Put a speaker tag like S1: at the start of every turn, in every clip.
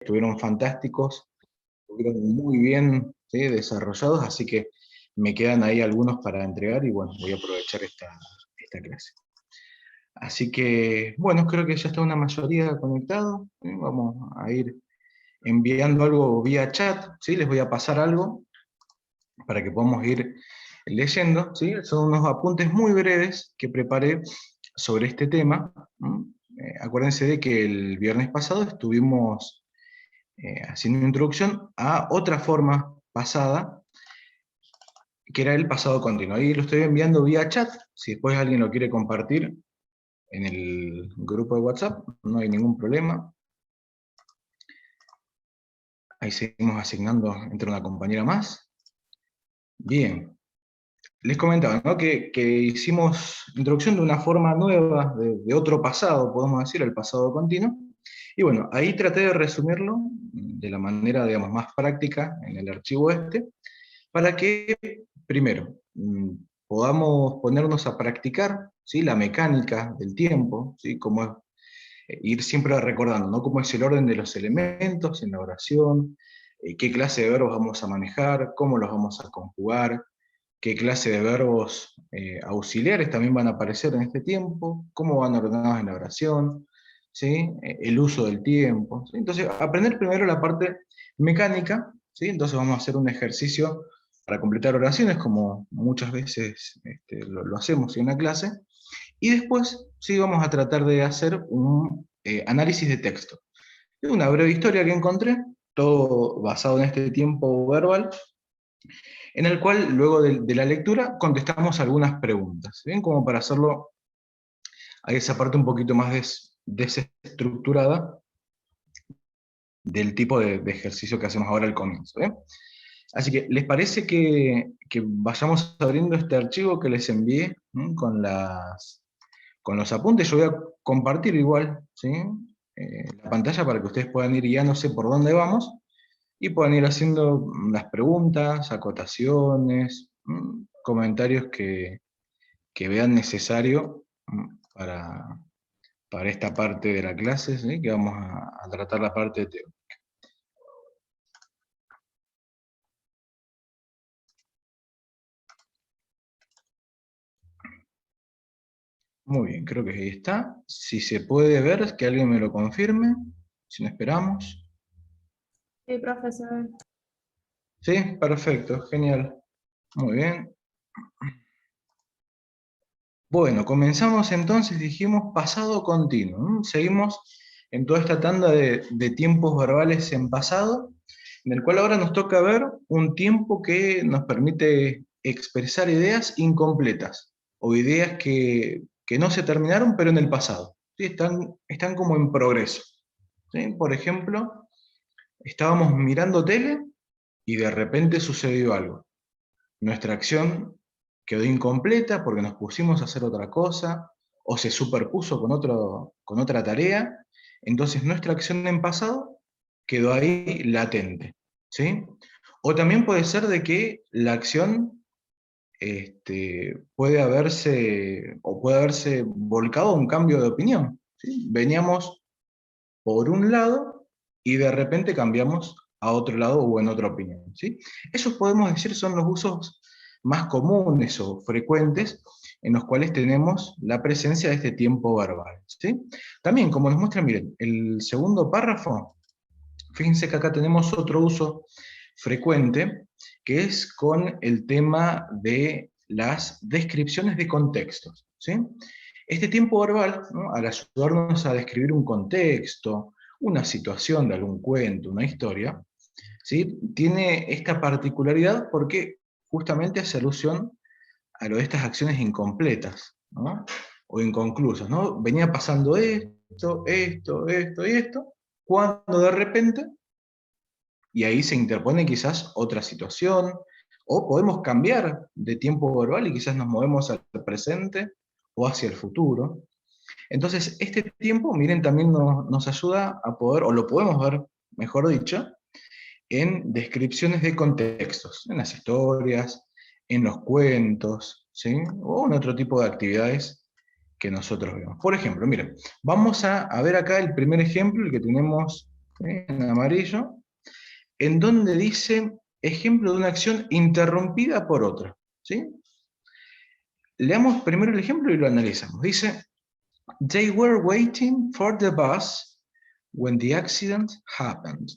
S1: estuvieron fantásticos, estuvieron muy bien, ¿sí?, desarrollados, así que me quedan ahí algunos para entregar y bueno, voy a aprovechar esta clase. Así que, bueno, creo que ya está una mayoría conectado, ¿sí? Vamos a ir enviando algo vía chat, ¿sí? Les voy a pasar algo para que podamos ir leyendo, ¿sí? Son unos apuntes muy breves que preparé sobre este tema. Acuérdense de que el viernes pasado estuvimos haciendo una introducción a otra forma pasada, que era el pasado continuo. Ahí lo estoy enviando vía chat, si después alguien lo quiere compartir en el grupo de WhatsApp, no hay ningún problema. Ahí seguimos asignando entre una compañera más. Bien. Les comentaba, ¿no?, que hicimos introducción de una forma nueva, de otro pasado, podemos decir, el pasado continuo. Y bueno, ahí traté de resumirlo de la manera, digamos, más práctica en el archivo para que, primero, podamos ponernos a practicar, ¿sí?, la mecánica del tiempo, ¿sí?, cómo es, ir siempre recordando, ¿no?, cómo es el orden de los elementos en la oración, qué clase de verbos vamos a manejar, cómo los vamos a conjugar, qué clase de verbos auxiliares también van a aparecer en este tiempo, cómo van ordenados en la oración, ¿sí?, el uso del tiempo, ¿sí? Entonces, aprender primero la parte mecánica, ¿sí? Entonces vamos a hacer un ejercicio para completar oraciones, como muchas veces lo hacemos en una clase, y después sí vamos a tratar de hacer un análisis de texto. Es una breve historia que encontré, todo basado en este tiempo verbal, en el cual luego de la lectura contestamos algunas preguntas, ¿bien? Como para hacerlo a esa parte un poquito más desestructurada del tipo de ejercicio que hacemos ahora al comienzo, ¿bien? Así que, ¿les parece que vayamos abriendo este archivo que les envié, con los apuntes? Yo voy a compartir igual, ¿sí?, la pantalla para que ustedes puedan ir guiándose por dónde vamos, y pueden ir haciendo las preguntas, acotaciones, comentarios que vean necesario para, para esta parte de la clase, ¿sí?, que vamos a tratar la parte de teoría. Muy bien, creo que ahí está. Si se puede ver, que alguien me lo confirme, si no esperamos.
S2: Sí, profesor.
S1: Sí, perfecto, genial. Muy bien. Bueno, comenzamos entonces, dijimos, pasado continuo. Seguimos en toda esta tanda de tiempos verbales en pasado, en el cual ahora nos toca ver un tiempo que nos permite expresar ideas incompletas, o ideas que no se terminaron, pero en el pasado, ¿sí? Están como en progreso, ¿sí? Por ejemplo, estábamos mirando tele y de repente sucedió algo. Nuestra acción quedó incompleta porque nos pusimos a hacer otra cosa, o se superpuso con otra tarea, entonces nuestra acción en pasado quedó ahí latente, ¿sí? O también puede ser de que la acción puede haberse volcado a un cambio de opinión, ¿sí? Veníamos por un lado y de repente cambiamos a otro lado o en otra opinión, ¿sí? Esos podemos decir son los usos más comunes o frecuentes en los cuales tenemos la presencia de este tiempo verbal, ¿sí? También, como nos muestra, miren, el segundo párrafo, fíjense que acá tenemos otro uso frecuente, que es con el tema de las descripciones de contextos, ¿sí? Este tiempo verbal, ¿no?, al ayudarnos a describir un contexto, una situación de algún cuento, una historia, ¿sí?, tiene esta particularidad porque justamente hace alusión a lo de estas acciones incompletas, ¿no?, o inconclusas, ¿no? Venía pasando esto y esto, cuando de repente, y ahí se interpone quizás otra situación, o podemos cambiar de tiempo verbal y quizás nos movemos al presente o hacia el futuro. Entonces, este tiempo, miren, también nos ayuda a poder, o lo podemos ver, mejor dicho, en descripciones de contextos, en las historias, en los cuentos, ¿sí?, o en otro tipo de actividades que nosotros vemos. Por ejemplo, miren, vamos a ver acá el primer ejemplo, el que tenemos en amarillo, en donde dice ejemplo de una acción interrumpida por otra. ¿Sí? Leamos primero el ejemplo y lo analizamos. Dice, they were waiting for the bus when the accident happened.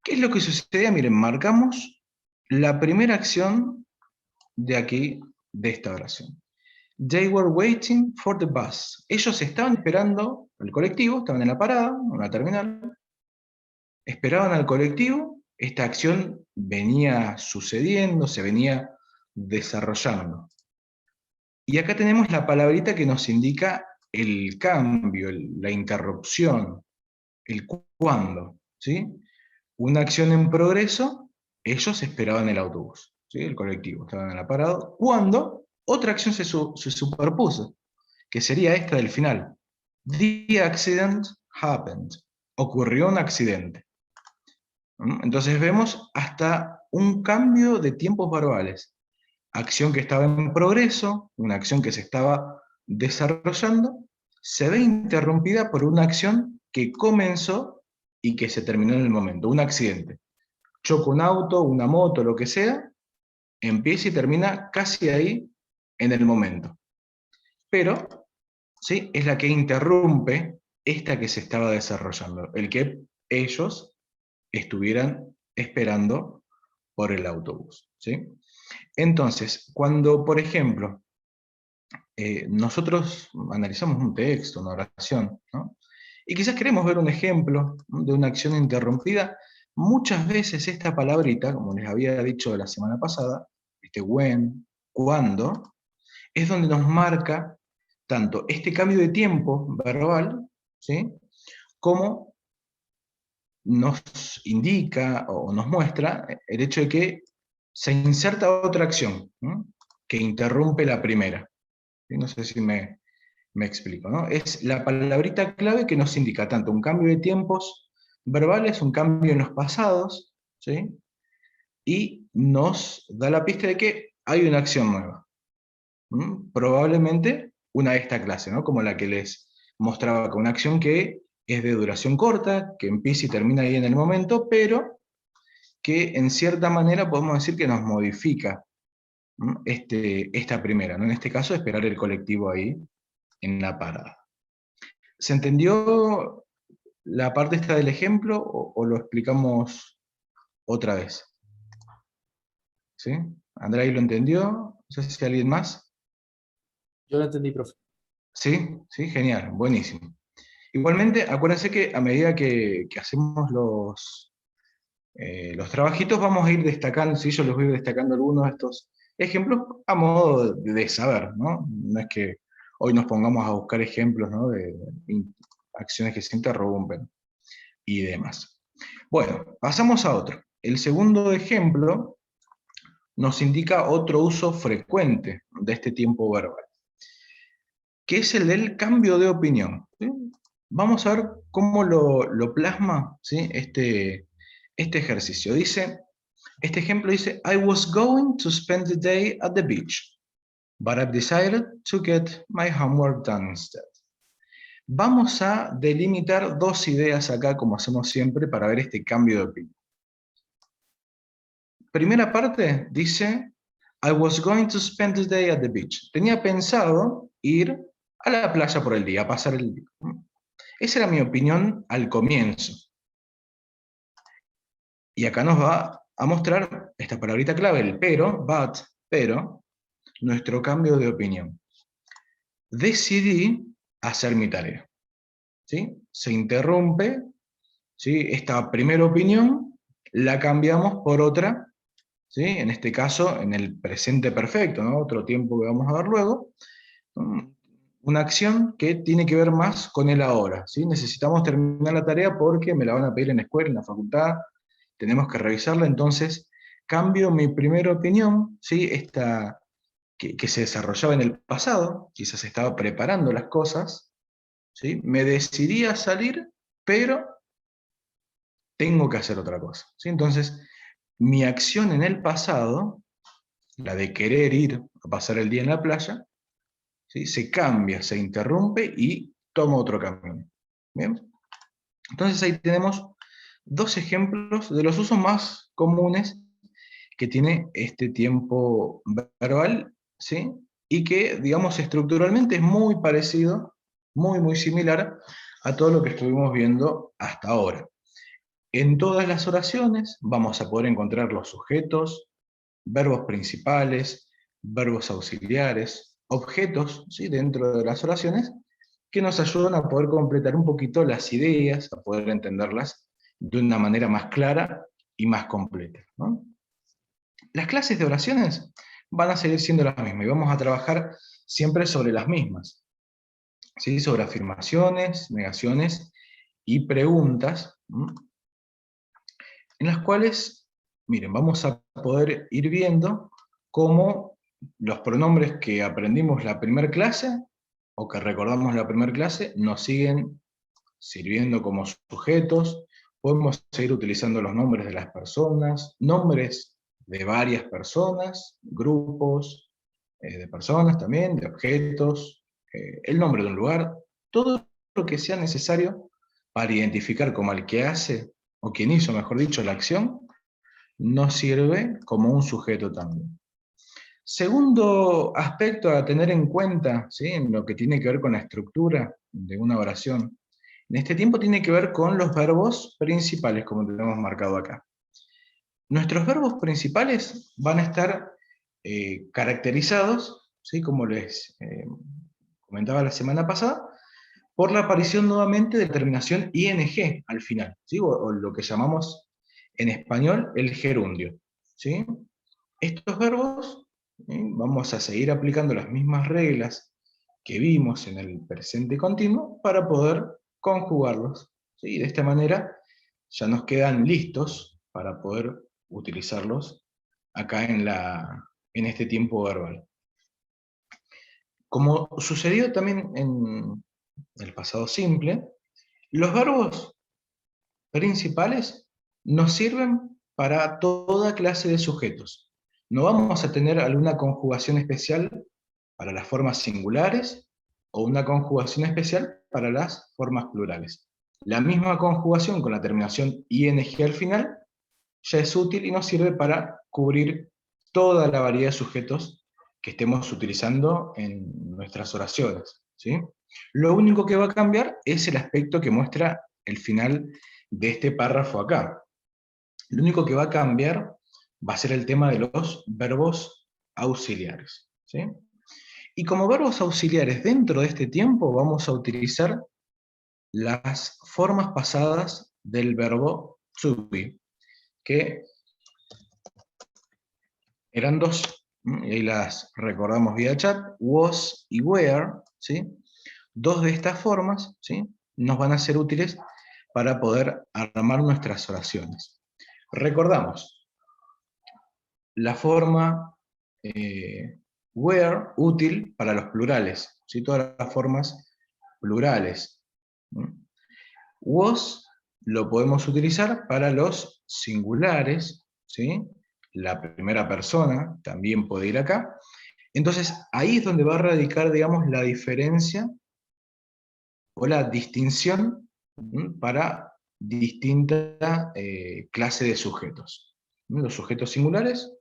S1: ¿Qué es lo que sucedía? Miren, marcamos la primera acción de aquí, de esta oración. They were waiting for the bus. Ellos estaban esperando el colectivo, estaban en la parada, en la terminal, esperaban al colectivo, esta acción venía sucediendo, se venía desarrollando. Y acá tenemos la palabrita que nos indica el cambio, la interrupción, el cuándo, ¿sí? Una acción en progreso, ellos esperaban el autobús, ¿sí? El colectivo, estaban en la parada, cuando otra acción se superpuso, que sería esta del final. The accident happened. Ocurrió un accidente. Entonces vemos hasta un cambio de tiempos verbales. Acción que estaba en progreso, una acción que se estaba desarrollando, se ve interrumpida por una acción que comenzó y que se terminó en el momento, un accidente. Choca un auto, una moto, lo que sea, empieza y termina casi ahí en el momento. Pero, ¿sí? Es la que interrumpe esta que se estaba desarrollando, el que ellos estuvieran esperando por el autobús, ¿sí? Entonces, cuando, por ejemplo, nosotros analizamos un texto, una oración, ¿no? Y quizás queremos ver un ejemplo, ¿no?, de una acción interrumpida, muchas veces esta palabrita, como les había dicho la semana pasada, este when, cuando, es donde nos marca tanto este cambio de tiempo verbal, ¿sí?, como nos indica o nos muestra el hecho de que se inserta otra acción, ¿no?, que interrumpe la primera. ¿Sí? No sé si me explico, ¿no? Es la palabrita clave que nos indica tanto un cambio de tiempos verbales, un cambio en los pasados, ¿sí?, y nos da la pista de que hay una acción nueva. Probablemente una de esta clase, ¿no?, como la que les mostraba, con una acción que es de duración corta, que empieza y termina ahí en el momento, pero que en cierta manera podemos decir que nos modifica esta primera, ¿no? En este caso, esperar el colectivo ahí en la parada. ¿Se entendió la parte esta del ejemplo o lo explicamos otra vez? ¿Sí? ¿Andrei lo entendió? No sé si alguien más.
S3: Yo lo entendí, profe.
S1: ¿Sí? Sí, genial, buenísimo. Igualmente, acuérdense que a medida que hacemos los trabajitos, vamos a ir destacando, si yo les voy a ir destacando algunos de estos ejemplos a modo de saber, ¿no? No es que hoy nos pongamos a buscar ejemplos, ¿no?, de acciones que se interrumpen y demás. Bueno, pasamos a otro. El segundo ejemplo nos indica otro uso frecuente de este tiempo verbal, que es el del cambio de opinión. ¿Sí? Vamos a ver cómo lo plasma, ¿sí?, este ejercicio. Dice, este ejemplo dice, I was going to spend the day at the beach, but I've decided to get my homework done instead. Vamos a delimitar dos ideas acá, como hacemos siempre, para ver este cambio de opinión. Primera parte dice, I was going to spend the day at the beach. Tenía pensado ir a la playa por el día, a pasar el día. Esa era mi opinión al comienzo. Y acá nos va a mostrar esta palabrita clave, el pero, but, pero, nuestro cambio de opinión. Decidí hacer mi tarea. ¿Sí? Se interrumpe, ¿sí?, esta primera opinión, la cambiamos por otra, ¿sí?, en este caso en el presente perfecto, ¿no?, otro tiempo que vamos a ver luego, una acción que tiene que ver más con el ahora. ¿Sí? Necesitamos terminar la tarea porque me la van a pedir en la escuela, en la facultad, tenemos que revisarla, entonces cambio mi primera opinión, ¿sí?, esta que se desarrollaba en el pasado, quizás estaba preparando las cosas, ¿sí?, me decidí a salir, pero tengo que hacer otra cosa. ¿Sí? Entonces, mi acción en el pasado, la de querer ir a pasar el día en la playa, ¿sí?, se cambia, se interrumpe y toma otro camino. ¿Bien? Entonces ahí tenemos dos ejemplos de los usos más comunes que tiene este tiempo verbal, ¿sí? Y que, digamos, estructuralmente es muy parecido, muy similar a todo lo que estuvimos viendo hasta ahora. En todas las oraciones vamos a poder encontrar los sujetos, verbos principales, verbos auxiliares, objetos, ¿sí? Dentro de las oraciones, que nos ayudan a poder completar un poquito las ideas, a poder entenderlas de una manera más clara y más completa, ¿no? Las clases de oraciones van a seguir siendo las mismas y vamos a trabajar siempre sobre las mismas, ¿sí? Sobre afirmaciones, negaciones y preguntas, en las cuales, miren, vamos a poder ir viendo cómo los pronombres que aprendimos la primera clase, o que recordamos la primera clase, nos siguen sirviendo como sujetos. Podemos seguir utilizando los nombres de las personas, nombres de varias personas, grupos de personas también, de objetos, el nombre de un lugar, todo lo que sea necesario para identificar como al que hace, o quien hizo, mejor dicho, la acción, nos sirve como un sujeto también. Segundo aspecto a tener en cuenta, ¿sí? En lo que tiene que ver con la estructura de una oración, en este tiempo tiene que ver con los verbos principales, como tenemos marcado acá. Nuestros verbos principales van a estar caracterizados, ¿sí? Como les comentaba la semana pasada, por la aparición nuevamente de la terminación ing al final, ¿sí? O lo que llamamos en español el gerundio, ¿sí? Estos verbos, vamos a seguir aplicando las mismas reglas que vimos en el presente continuo para poder conjugarlos, ¿sí? De esta manera ya nos quedan listos para poder utilizarlos acá en este tiempo verbal. Como sucedió también en el pasado simple, los verbos principales nos sirven para toda clase de sujetos. No vamos a tener alguna conjugación especial para las formas singulares o una conjugación especial para las formas plurales. La misma conjugación con la terminación ing al final ya es útil y nos sirve para cubrir toda la variedad de sujetos que estemos utilizando en nuestras oraciones, ¿sí? Lo único que va a cambiar es el aspecto que muestra el final de este párrafo acá. Lo único que va a cambiar va a ser el tema de los verbos auxiliares, ¿sí? Y como verbos auxiliares dentro de este tiempo vamos a utilizar las formas pasadas del verbo to be, que eran dos, y ahí las recordamos vía chat, was y were, ¿sí? Dos de estas formas, ¿sí? Nos van a ser útiles para poder armar nuestras oraciones. Recordamos, la forma were útil para los plurales, ¿sí? Todas las formas plurales. Was lo podemos utilizar para los singulares, ¿sí? La primera persona también puede ir acá. Entonces, ahí es donde va a radicar, digamos, la diferencia o la distinción para distinta clase de sujetos. Los sujetos singulares,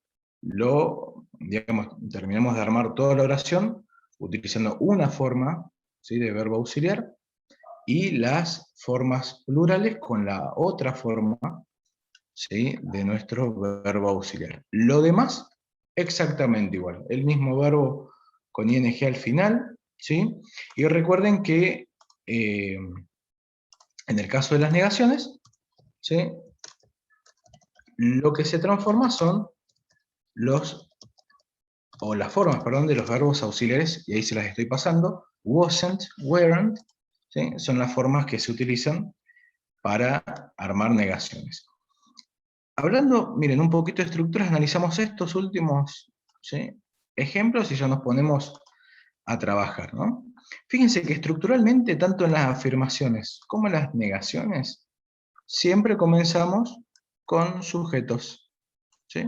S1: digamos, terminamos de armar toda la oración utilizando una forma, ¿sí? De verbo auxiliar, y las formas plurales con la otra forma, ¿sí? De nuestro verbo auxiliar. Lo demás, exactamente igual. El mismo verbo con ing al final, ¿sí? Y recuerden que en el caso de las negaciones, ¿sí? Lo que se transforma son las formas, perdón, de los verbos auxiliares, y ahí se las estoy pasando, wasn't, weren't, ¿sí? Son las formas que se utilizan para armar negaciones. Hablando, miren, un poquito de estructuras, analizamos estos últimos, ¿sí? Ejemplos y ya nos ponemos a trabajar, ¿no? Fíjense que estructuralmente, tanto en las afirmaciones como en las negaciones, siempre comenzamos con sujetos, ¿sí?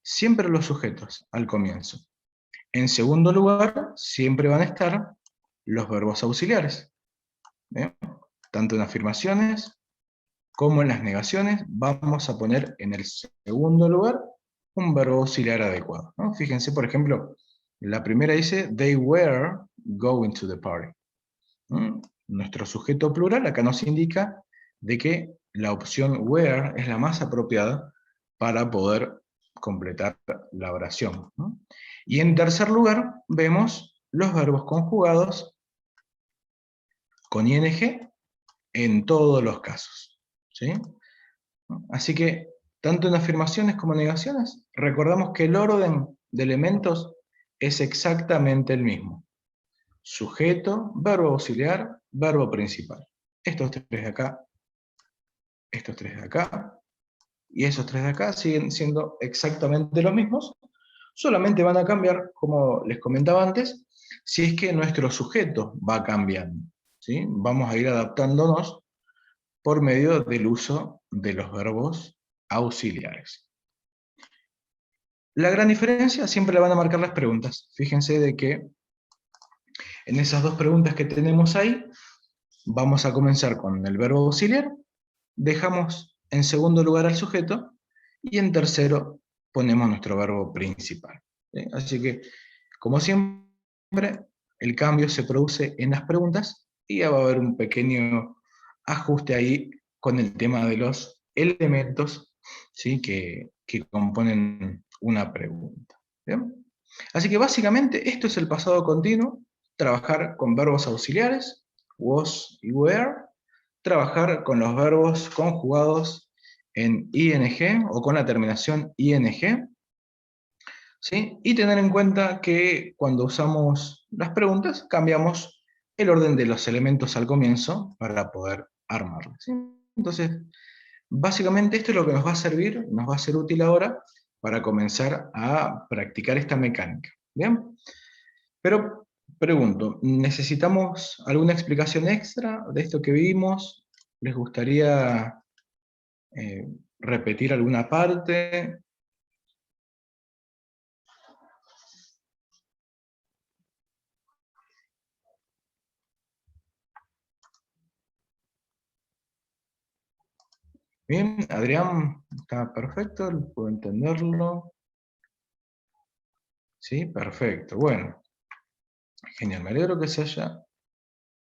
S1: Siempre los sujetos al comienzo. En segundo lugar, siempre van a estar los verbos auxiliares, ¿bien? Tanto en afirmaciones como en las negaciones, vamos a poner en el segundo lugar un verbo auxiliar adecuado, ¿no? Fíjense, por ejemplo, la primera dice, they were going to the party. Nuestro sujeto plural acá nos indica de que la opción were es la más apropiada para poder completar la oración, ¿no? Y en tercer lugar vemos los verbos conjugados con ing en todos los casos, ¿sí? Así que, tanto en afirmaciones como en negaciones, recordamos que el orden de elementos es exactamente el mismo. Sujeto, verbo auxiliar, verbo principal. Estos tres de acá, estos tres de acá, y esos tres de acá siguen siendo exactamente los mismos, solamente van a cambiar, como les comentaba antes, si es que nuestro sujeto va cambiando, ¿sí? Vamos a ir adaptándonos por medio del uso de los verbos auxiliares. La gran diferencia siempre la van a marcar las preguntas. Fíjense de que en esas dos preguntas que tenemos ahí, vamos a comenzar con el verbo auxiliar, dejamos en segundo lugar al sujeto, y en tercero ponemos nuestro verbo principal, ¿sí? Así que, como siempre, el cambio se produce en las preguntas, y ya va a haber un pequeño ajuste ahí con el tema de los elementos, ¿sí? que componen una pregunta. ¿Bien? Así que básicamente esto es el pasado continuo, trabajar con verbos auxiliares, was y were, trabajar con los verbos conjugados en ing o con la terminación ing, ¿sí? Y tener en cuenta que cuando usamos las preguntas cambiamos el orden de los elementos al comienzo para poder armarlas, ¿sí? Entonces, básicamente esto es lo que nos va a servir, nos va a ser útil ahora para comenzar a practicar esta mecánica. ¿Bien? Pero pregunto, ¿necesitamos alguna explicación extra de esto que vimos? ¿Les gustaría repetir alguna parte? Bien, Adrián, está perfecto, puedo entenderlo. Sí, perfecto. Bueno, genial, me alegro que se haya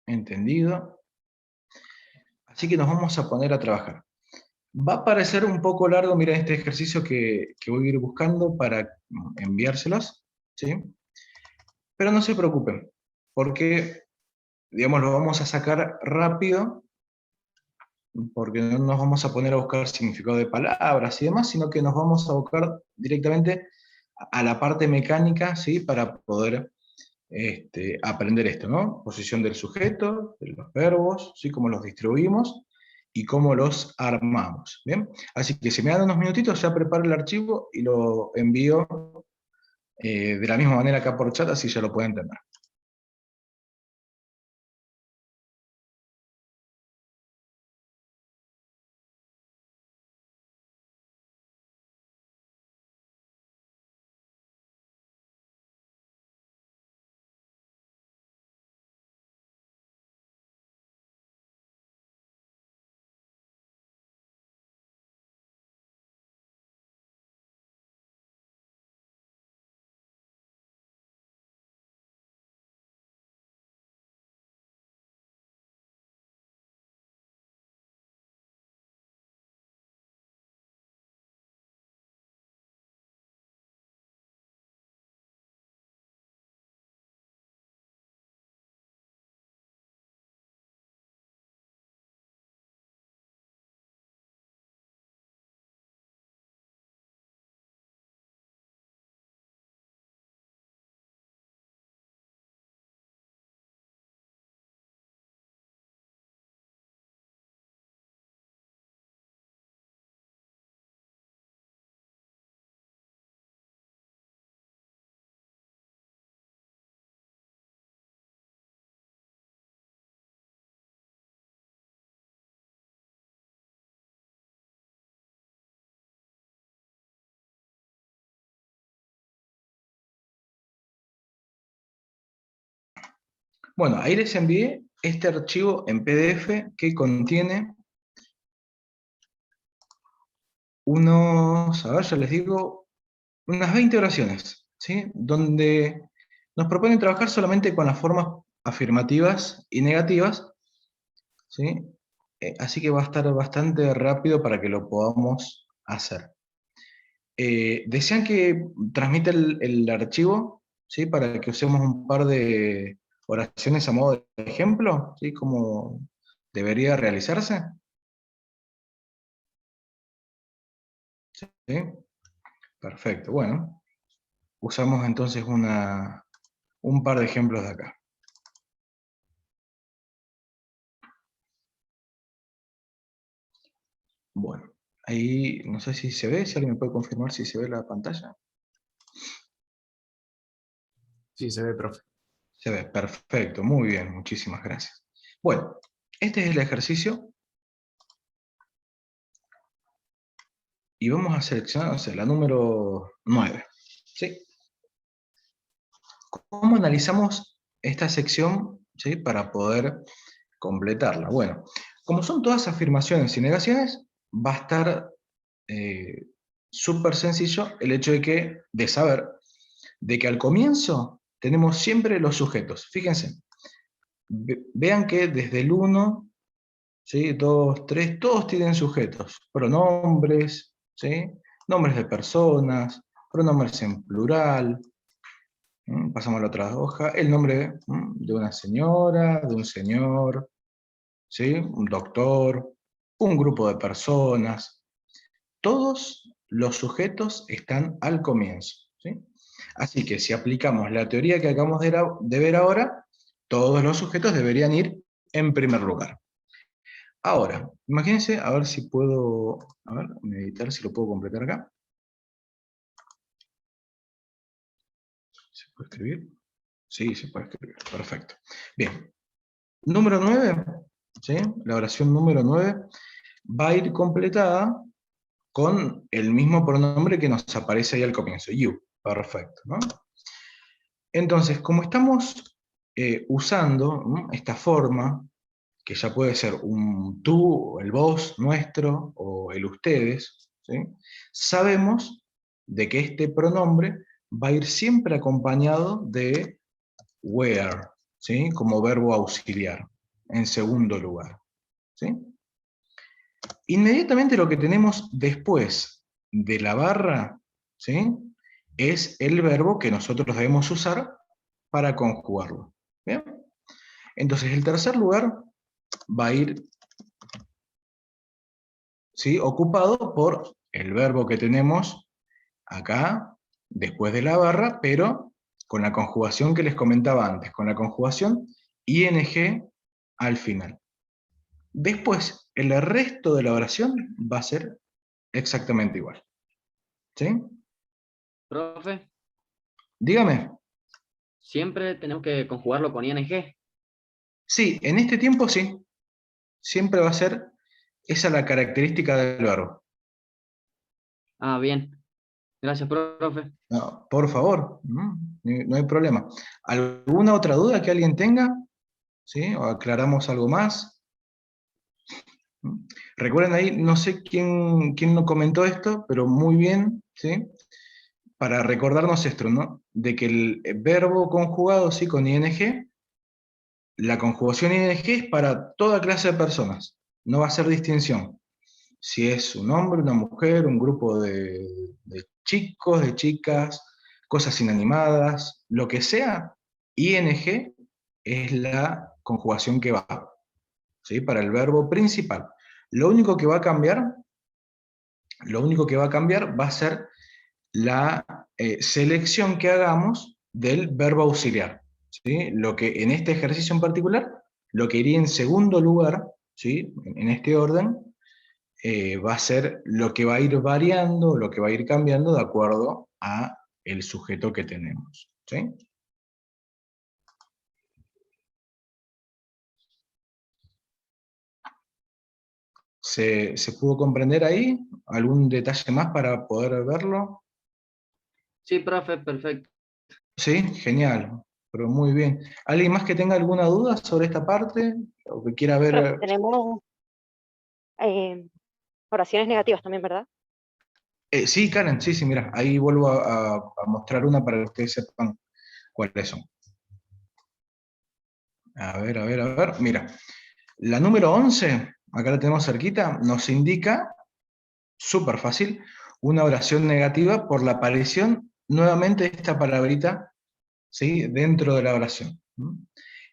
S1: entendido. Así que nos vamos a poner a trabajar. Va a parecer un poco largo, mira este ejercicio que voy a ir buscando para enviárselos, ¿sí? Pero no se preocupen, porque, digamos, lo vamos a sacar rápido, porque no nos vamos a poner a buscar significado de palabras y demás, sino que nos vamos a buscar directamente a la parte mecánica, ¿sí? Para poder aprender esto, ¿no? Posición del sujeto, de los verbos, ¿sí? Cómo los distribuimos y cómo los armamos, ¿bien? Así que si me dan unos minutitos, ya preparo el archivo y lo envío de la misma manera acá por chat, así ya lo pueden entender. Bueno, ahí les envié este archivo en PDF que contiene a ver, ya les digo, unas 20 oraciones, ¿sí? Donde nos proponen trabajar solamente con las formas afirmativas y negativas, ¿sí? Así que va a estar bastante rápido para que lo podamos hacer. ¿Desean que transmita el archivo? ¿Sí? Para que usemos un par de oraciones a modo de ejemplo, ¿sí? ¿Cómo debería realizarse? ¿Sí? Perfecto, bueno. Usamos entonces un par de ejemplos de acá. Bueno, ahí no sé si se ve, si alguien me puede confirmar si se ve la pantalla.
S3: Sí, se ve, profe.
S1: Se ve, perfecto, muy bien, muchísimas gracias. Bueno, este es el ejercicio y vamos a seleccionar, o sea, la número 9. ¿Sí? ¿Cómo analizamos esta sección, ¿sí? Para poder completarla? Bueno, como son todas afirmaciones y negaciones, va a estar súper sencillo el hecho de saber de que al comienzo tenemos siempre los sujetos. Fíjense, vean que desde el 1, ¿sí? 2, 3, todos tienen sujetos, pronombres, ¿sí? Nombres de personas, pronombres en plural. Pasamos a la otra hoja, el nombre de una señora, de un señor, ¿sí? Un doctor, un grupo de personas. Todos los sujetos están al comienzo, ¿sí? Así que si aplicamos la teoría que acabamos de ver ahora, todos los sujetos deberían ir en primer lugar. Ahora, imagínense, a ver si puedo, a ver, meditar si lo puedo completar acá. ¿Se puede escribir? Sí, se puede escribir, perfecto. Bien, número 9, ¿sí? La oración número 9 va a ir completada con el mismo pronombre que nos aparece ahí al comienzo, you. Perfecto, ¿no? Entonces, como estamos usando, ¿no?, esta forma, que ya puede ser un tú, o el vos, nuestro, o el ustedes, ¿sí? Sabemos de que este pronombre va a ir siempre acompañado de where, ¿sí? Como verbo auxiliar, en segundo lugar, ¿sí? Inmediatamente lo que tenemos después de la barra, ¿sí?, es el verbo que nosotros debemos usar para conjugarlo. ¿Bien? Entonces el tercer lugar va a ir, ¿sí?, ocupado por el verbo que tenemos acá, después de la barra, pero con la conjugación que les comentaba antes, con la conjugación ing al final. Después, el resto de la oración va a ser exactamente igual. ¿Sí?
S4: Profe,
S1: Dígame.
S4: siempre tenemos que conjugarlo con ing.
S1: Sí, en este tiempo sí. Siempre va a ser esa la característica del verbo.
S4: Ah, bien. Gracias, profe.
S1: No, por favor, no hay problema. ¿Alguna otra duda que alguien tenga? ¿Sí? ¿O aclaramos algo más? Recuerden ahí, no sé quién no comentó esto, pero muy bien, ¿sí? Para recordarnos esto, ¿no? De que el verbo conjugado, ¿sí?, con ing, la conjugación ing es para toda clase de personas, no va a hacer distinción. Si es un hombre, una mujer, un grupo de chicos, de chicas, cosas inanimadas, lo que sea, ing es la conjugación que va, ¿sí?, para el verbo principal. Lo único que va a cambiar, va a ser la selección que hagamos del verbo auxiliar, ¿sí? Lo que en este ejercicio en particular, lo que iría en segundo lugar, ¿sí?, en este orden, va a ser lo que va a ir variando, lo que va a ir cambiando de acuerdo a el sujeto que tenemos, ¿sí? ¿Se pudo comprender ahí? ¿Algún detalle más para poder verlo?
S4: Sí, profe, perfecto.
S1: Sí, genial, pero muy bien. ¿Alguien más que tenga alguna duda sobre esta parte? ¿O que quiera
S5: Profe,
S1: ver?
S5: tenemos oraciones negativas también, ¿verdad?
S1: Sí, Karen, sí, mira, ahí vuelvo a mostrar una para que ustedes sepan cuáles son. A ver, mira. La número 11, acá la tenemos cerquita, nos indica, súper fácil, una oración negativa por la aparición nuevamente de esta palabrita, ¿sí?, dentro de la oración.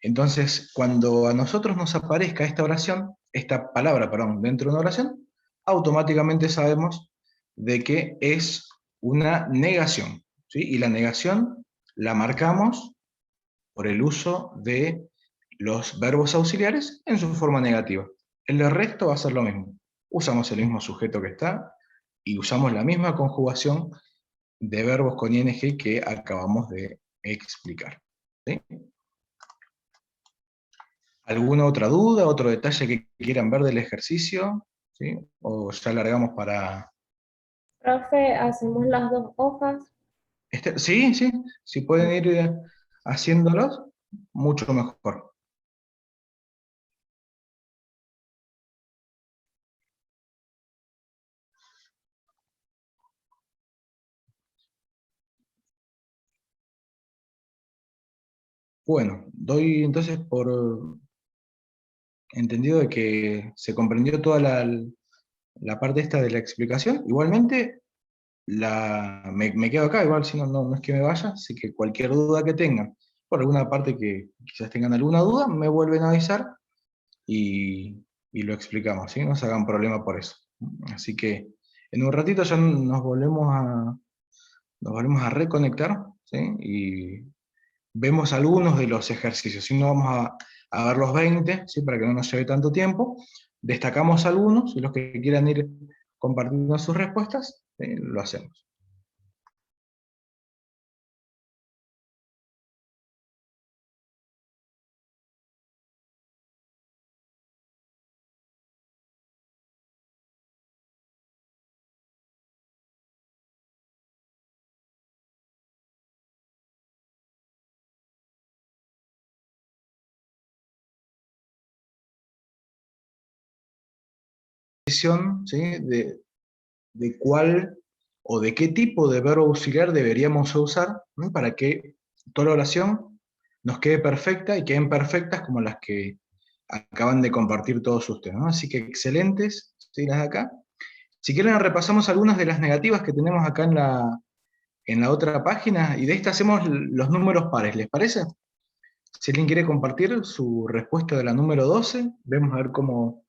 S1: Entonces, cuando a nosotros nos aparezca esta palabra, perdón, dentro de una oración, automáticamente sabemos de que es una negación, ¿sí? Y la negación la marcamos por el uso de los verbos auxiliares en su forma negativa. El resto va a ser lo mismo. Usamos el mismo sujeto que está y usamos la misma conjugación de verbos con ing que acabamos de explicar. ¿Sí? ¿Alguna otra duda, otro detalle que quieran ver del ejercicio? ¿Sí? ¿O ya largamos para...?
S2: Profe, hacemos las dos hojas.
S1: Sí, si pueden ir haciéndolos, mucho mejor. Bueno, doy entonces por entendido de que se comprendió toda la parte esta de la explicación. Igualmente, me quedo acá, igual si no es que me vaya, así que cualquier duda que tengan, por alguna parte que quizás tengan alguna duda, me vuelven a avisar y lo explicamos, ¿sí? No se hagan problema por eso. Así que en un ratito ya nos volvemos a reconectar, ¿sí? Y vemos algunos de los ejercicios, si no vamos a ver los 20, ¿sí?, para que no nos lleve tanto tiempo. Destacamos algunos y los que quieran ir compartiendo sus respuestas, lo hacemos. ¿Sí? De cuál o de qué tipo de verbo auxiliar deberíamos usar, ¿no?, para que toda la oración nos quede perfecta y queden perfectas como las que acaban de compartir todos ustedes, ¿no? Así que excelentes, ¿sí?, las de acá. Si quieren repasamos algunas de las negativas que tenemos acá en la otra página, y de esta hacemos los números pares, ¿les parece? Si alguien quiere compartir su respuesta de la número 12, vamos a ver cómo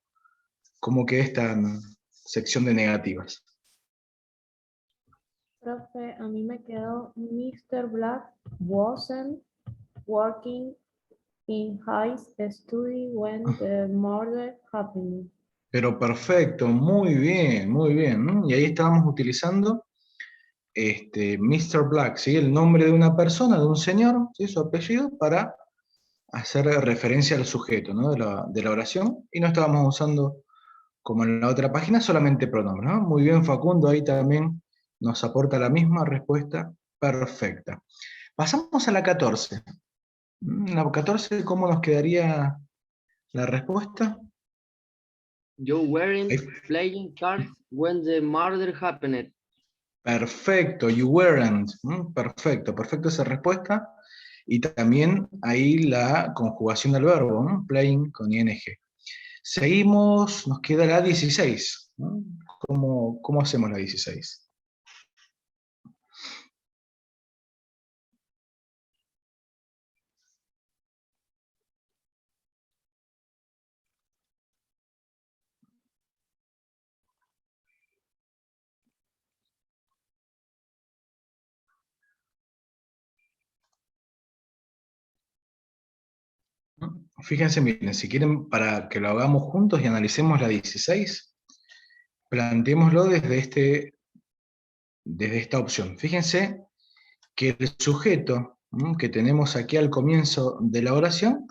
S1: queda esta sección de negativas.
S2: Profe, a mí me quedó Mr. Black wasn't working in his study when the murder happened.
S1: Pero perfecto, muy bien, muy bien. ¿No? Y ahí estábamos utilizando Mr. Black, ¿sí?, el nombre de una persona, de un señor, ¿sí?, su apellido, para hacer referencia al sujeto, ¿no?, de la oración, y no estábamos usando, como en la otra página, solamente pronombres, ¿no? Muy bien, Facundo, ahí también nos aporta la misma respuesta perfecta. Pasamos a la 14. La 14, ¿cómo nos quedaría la respuesta?
S4: You weren't
S1: Ahí.
S4: playing cards when the murder happened.
S1: Perfecto, you weren't. Perfecto esa respuesta. Y también ahí la conjugación del verbo, ¿no?, playing con ing. Seguimos, nos queda la 16. ¿No? ¿Cómo hacemos la 16? Fíjense, miren, si quieren, para que lo hagamos juntos y analicemos la 16, planteémoslo desde esta opción. Fíjense que el sujeto, ¿no?, que tenemos aquí al comienzo de la oración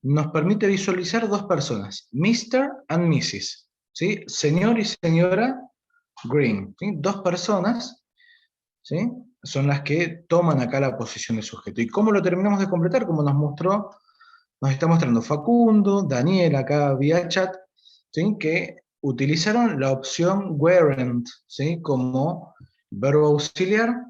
S1: nos permite visualizar dos personas, Mr. and Mrs., ¿sí?, señor y señora Green, ¿sí?, dos personas, ¿sí?, son las que toman acá la posición de sujeto. ¿Y cómo lo terminamos de completar? Como nos está mostrando Facundo, Daniel acá vía chat, ¿sí?, que utilizaron la opción weren't, ¿sí?, como verbo auxiliar,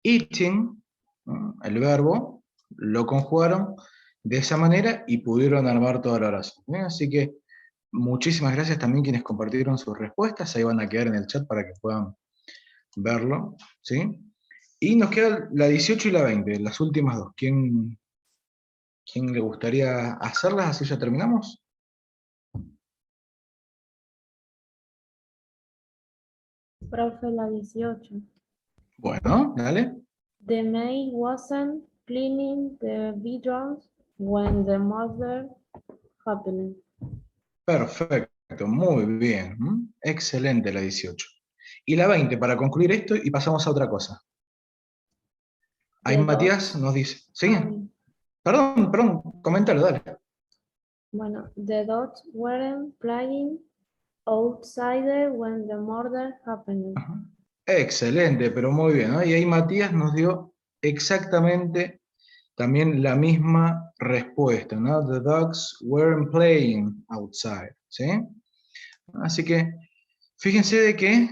S1: eating, ¿no? El verbo, lo conjugaron de esa manera y pudieron armar toda la oración. ¿Bien? Así que muchísimas gracias también quienes compartieron sus respuestas, ahí van a quedar en el chat para que puedan verlo, ¿sí? Y nos queda la 18 y la 20, las últimas dos. ¿Quién le gustaría hacerlas? Así ya terminamos.
S2: Profe, la 18.
S1: Bueno, dale.
S2: The maid wasn't cleaning the bedrooms when the murder happened.
S1: Perfecto, muy bien. Excelente la 18. Y la 20, para concluir esto y pasamos a otra cosa. Ahí
S2: The
S1: Matías
S2: dogs,
S1: nos dice, ¿sí?
S2: um,
S1: Perdón, coméntalo, dale.
S2: bueno, the dogs weren't playing outside when the murder happened.
S1: Ajá. Excelente, pero muy bien, ¿no? Y ahí Matías nos dio exactamente también la misma respuesta, ¿no? The dogs weren't playing outside, ¿sí? Así que fíjense de que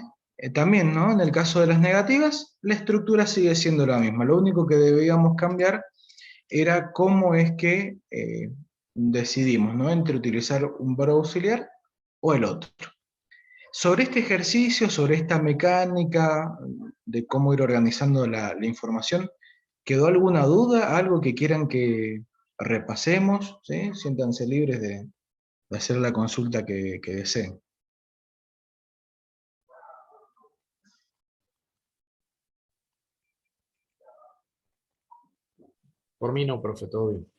S1: también, ¿no? En el caso de las negativas, la estructura sigue siendo la misma. Lo único que debíamos cambiar era cómo es que decidimos, ¿no? Entre utilizar un verbo auxiliar o el otro. Sobre este ejercicio, sobre esta mecánica de cómo ir organizando la información, ¿quedó alguna duda? ¿Algo que quieran que repasemos? ¿Sí? Siéntanse libres de hacer la consulta que deseen.
S3: Por mí no, profe, todo bien.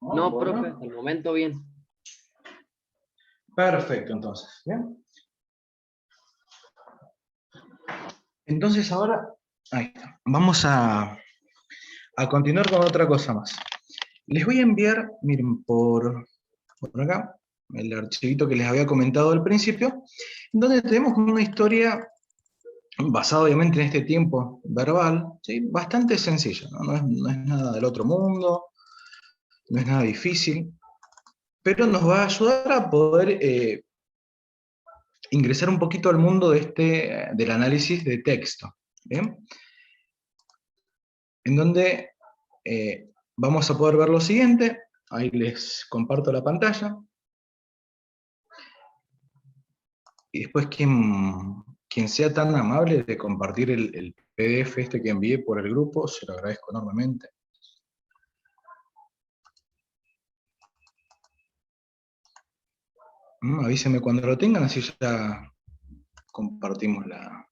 S4: No,
S1: Bueno.
S4: profe, hasta el momento bien.
S1: Perfecto, entonces. ¿Bien? Entonces ahora, ahí está. Vamos a continuar con otra cosa más. Les voy a enviar, miren, por acá, el archivito que les había comentado al principio, donde tenemos una historia basada obviamente en este tiempo verbal, ¿sí? Bastante sencilla, ¿no? No es nada del otro mundo, no es nada difícil, pero nos va a ayudar a poder ingresar un poquito al mundo del análisis de texto, ¿bien? En donde vamos a poder ver lo siguiente. Ahí les comparto la pantalla. Y después quien sea tan amable de compartir el PDF este que envié por el grupo, se lo agradezco enormemente. Avísenme cuando lo tengan, así ya compartimos la...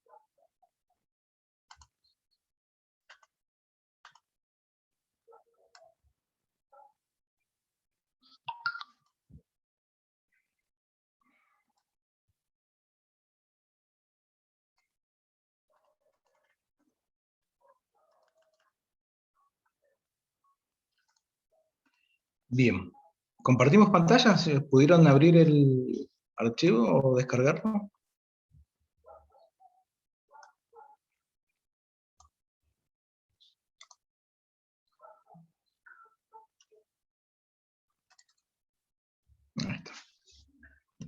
S1: Bien. ¿Compartimos pantalla? ¿Pudieron abrir el archivo o descargarlo?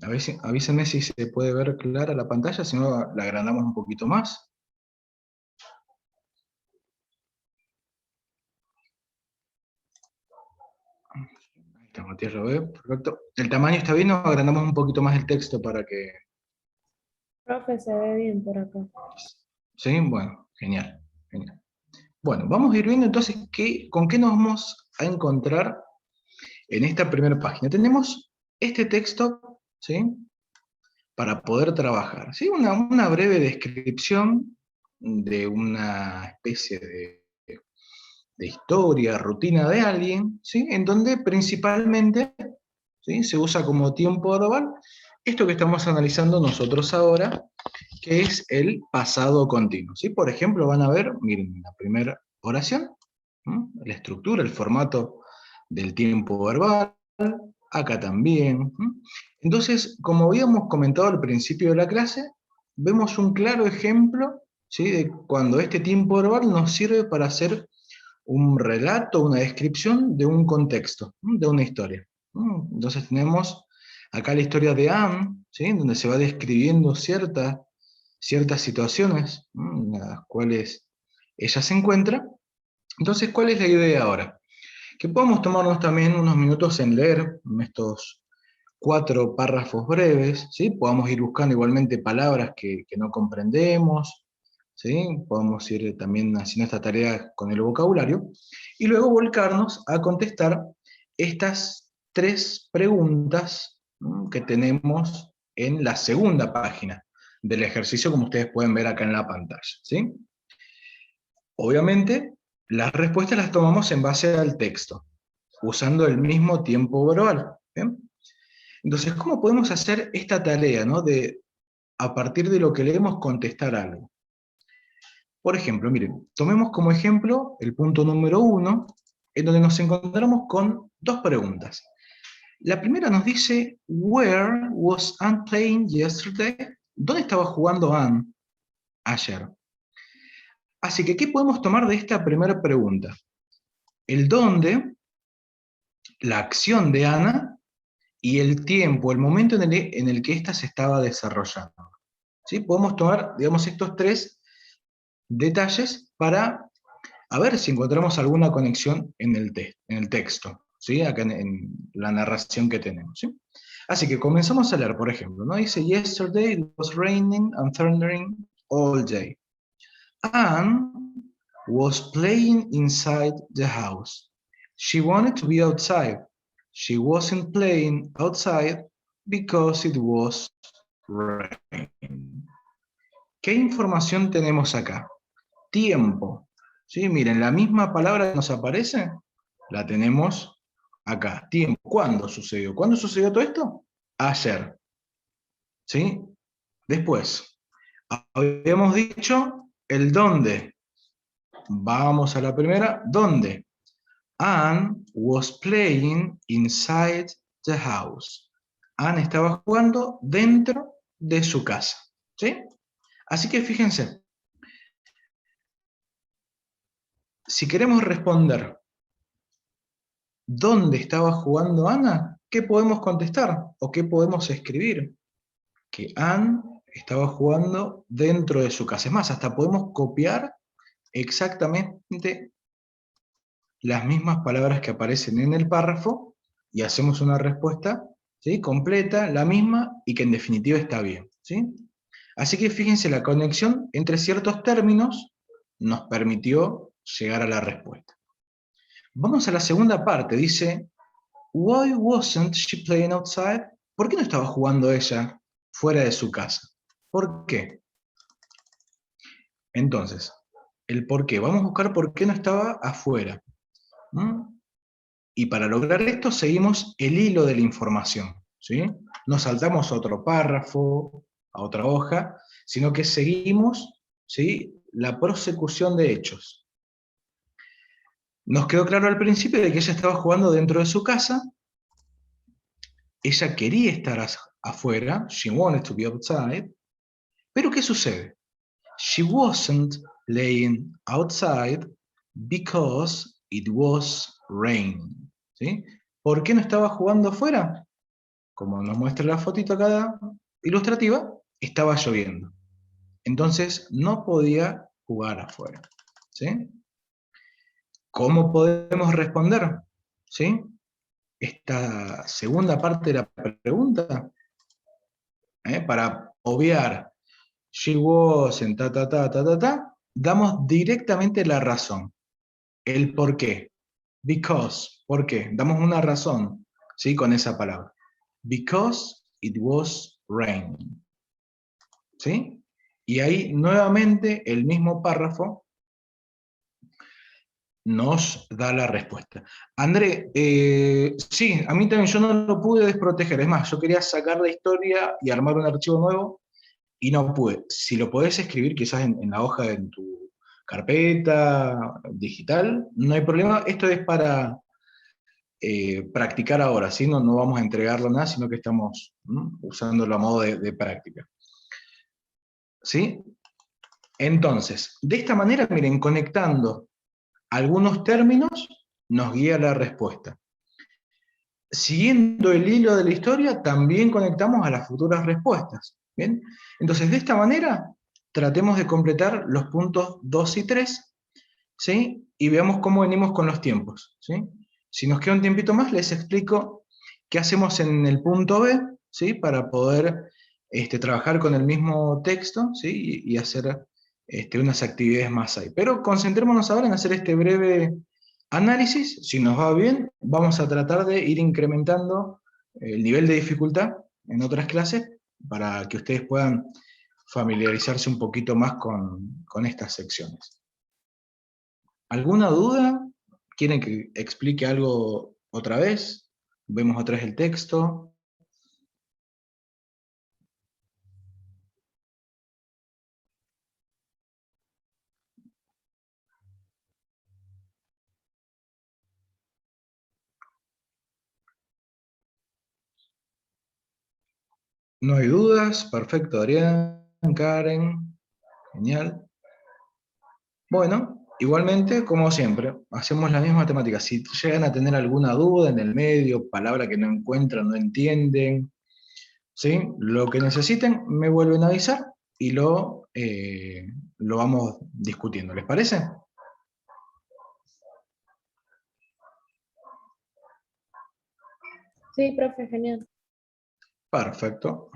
S1: Ahí está. Avísenme si se puede ver clara la pantalla, si no la agrandamos un poquito más. Ahí está, Matías lo ve, perfecto. ¿El tamaño está bien o agrandamos un poquito más el texto para que...
S2: Profe, se ve bien por acá.
S1: Sí, bueno, genial, genial. Bueno, vamos a ir viendo entonces con qué nos vamos a encontrar en esta primera página. Tenemos este texto, ¿sí? Para poder trabajar, ¿sí? Una breve descripción de una especie de historia, rutina de alguien, ¿sí? En donde principalmente, ¿sí? Se usa como tiempo verbal esto que estamos analizando nosotros ahora, que es el pasado continuo, ¿sí? Por ejemplo, van a ver, miren, la primera oración, ¿no? La estructura, el formato del tiempo verbal, acá también. ¿No? Entonces, como habíamos comentado al principio de la clase, vemos un claro ejemplo, ¿sí? De cuando este tiempo verbal nos sirve para hacer un relato, una descripción de un contexto, ¿no? De una historia. ¿No? Entonces tenemos acá la historia de Anne, ¿sí? Donde se va describiendo cierta ciertas situaciones en las cuales ella se encuentra. Entonces, ¿cuál es la idea ahora? Que podamos tomarnos también unos minutos en leer estos 4 párrafos breves, ¿sí? Podamos ir buscando igualmente palabras que no comprendemos, ¿sí? Podemos ir también haciendo esta tarea con el vocabulario, y luego volcarnos a contestar estas 3 preguntas que tenemos en la segunda página del ejercicio, como ustedes pueden ver acá en la pantalla, ¿sí? Obviamente, las respuestas las tomamos en base al texto, usando el mismo tiempo verbal, ¿bien? Entonces, ¿cómo podemos hacer esta tarea, ¿no? De, a partir de lo que leemos, contestar algo? Por ejemplo, miren, tomemos como ejemplo el punto número 1, en donde nos encontramos con 2 preguntas. La primera nos dice, Where was Anne playing yesterday? ¿Dónde estaba jugando Anne ayer? Así que, ¿qué podemos tomar de esta primera pregunta? El dónde, la acción de Ana, y el tiempo, el momento en el que ésta se estaba desarrollando. ¿Sí? Podemos tomar, digamos, estos 3 detalles para a ver si encontramos alguna conexión en el texto, ¿sí? Acá en la narración que tenemos, ¿sí? Así que comenzamos a leer, por ejemplo, ¿no? Dice, Yesterday it was raining and thundering all day. Anne was playing inside the house. She wanted to be outside. She wasn't playing outside because it was raining. ¿Qué información tenemos acá? Tiempo. ¿Sí? Miren, la misma palabra que nos aparece, la tenemos acá. Tiempo. ¿Cuándo sucedió? ¿Cuándo sucedió todo esto? Ayer. ¿Sí? Después, habíamos dicho el dónde. Vamos a la primera. ¿Dónde? Anne was playing inside the house. Anne estaba jugando dentro de su casa. ¿Sí? Así que fíjense, si queremos responder ¿dónde estaba jugando Ana? ¿Qué podemos contestar? ¿O qué podemos escribir? Que Anne estaba jugando dentro de su casa. Es más, hasta podemos copiar exactamente las mismas palabras que aparecen en el párrafo y hacemos una respuesta, ¿sí? Completa, la misma, y que en definitiva está bien, ¿sí? Así que fíjense, la conexión entre ciertos términos nos permitió llegar a la respuesta. Vamos a la segunda parte, dice, Why wasn't she playing outside? ¿Por qué no estaba jugando ella fuera de su casa? ¿Por qué? Entonces, el por qué. Vamos a buscar por qué no estaba afuera. Y para lograr esto seguimos el hilo de la información, ¿sí? No saltamos a otro párrafo, a otra hoja, sino que seguimos, ¿sí?, la prosecución de hechos. Nos quedó claro al principio de que ella estaba jugando dentro de su casa. Ella quería estar afuera, she wanted to be outside, pero ¿qué sucede? She wasn't playing outside because it was raining. ¿Sí? ¿Por qué no estaba jugando afuera? Como nos muestra la fotito acá ilustrativa, estaba lloviendo. Entonces no podía jugar afuera. ¿Sí? ¿Cómo podemos responder? ¿Sí? Esta segunda parte de la pregunta, para obviar she wasn't, damos directamente la razón, el por qué. Because, ¿por qué? Damos una razón, ¿sí?, con esa palabra. Because it was raining. ¿Sí? Y ahí nuevamente el mismo párrafo nos da la respuesta. André, sí, a mí también yo no lo pude desproteger. Es más, yo quería sacar la historia y armar un archivo nuevo y no pude. Si lo podés escribir quizás en la hoja de tu carpeta digital, no hay problema. Esto es para practicar ahora, ¿sí? No vamos a entregarlo nada, sino que estamos usándolo a modo de práctica. ¿Sí? Entonces, de esta manera, miren, conectando algunos términos, nos guía la respuesta. Siguiendo el hilo de la historia, también conectamos a las futuras respuestas. ¿Bien? Entonces, de esta manera, tratemos de completar los puntos 2 y 3, ¿sí? Y veamos cómo venimos con los tiempos, ¿sí? Si nos queda un tiempito más, les explico qué hacemos en el punto B, ¿sí? Para poder trabajar con el mismo texto, ¿sí? Y hacer unas actividades más ahí. Pero concentrémonos ahora en hacer este breve análisis. Si nos va bien, vamos a tratar de ir incrementando el nivel de dificultad en otras clases para que ustedes puedan familiarizarse un poquito más con estas secciones. ¿Alguna duda? ¿Quieren que explique algo otra vez? ¿Vemos otra vez el texto? ¿No hay dudas? Perfecto, Adrián, Karen, genial. Bueno, igualmente, como siempre, hacemos la misma temática. Si llegan a tener alguna duda en el medio, palabra que no encuentran, no entienden, ¿sí? Lo que necesiten, me vuelven a avisar y lo vamos discutiendo. ¿Les parece?
S2: Sí, profe, genial.
S1: Perfecto.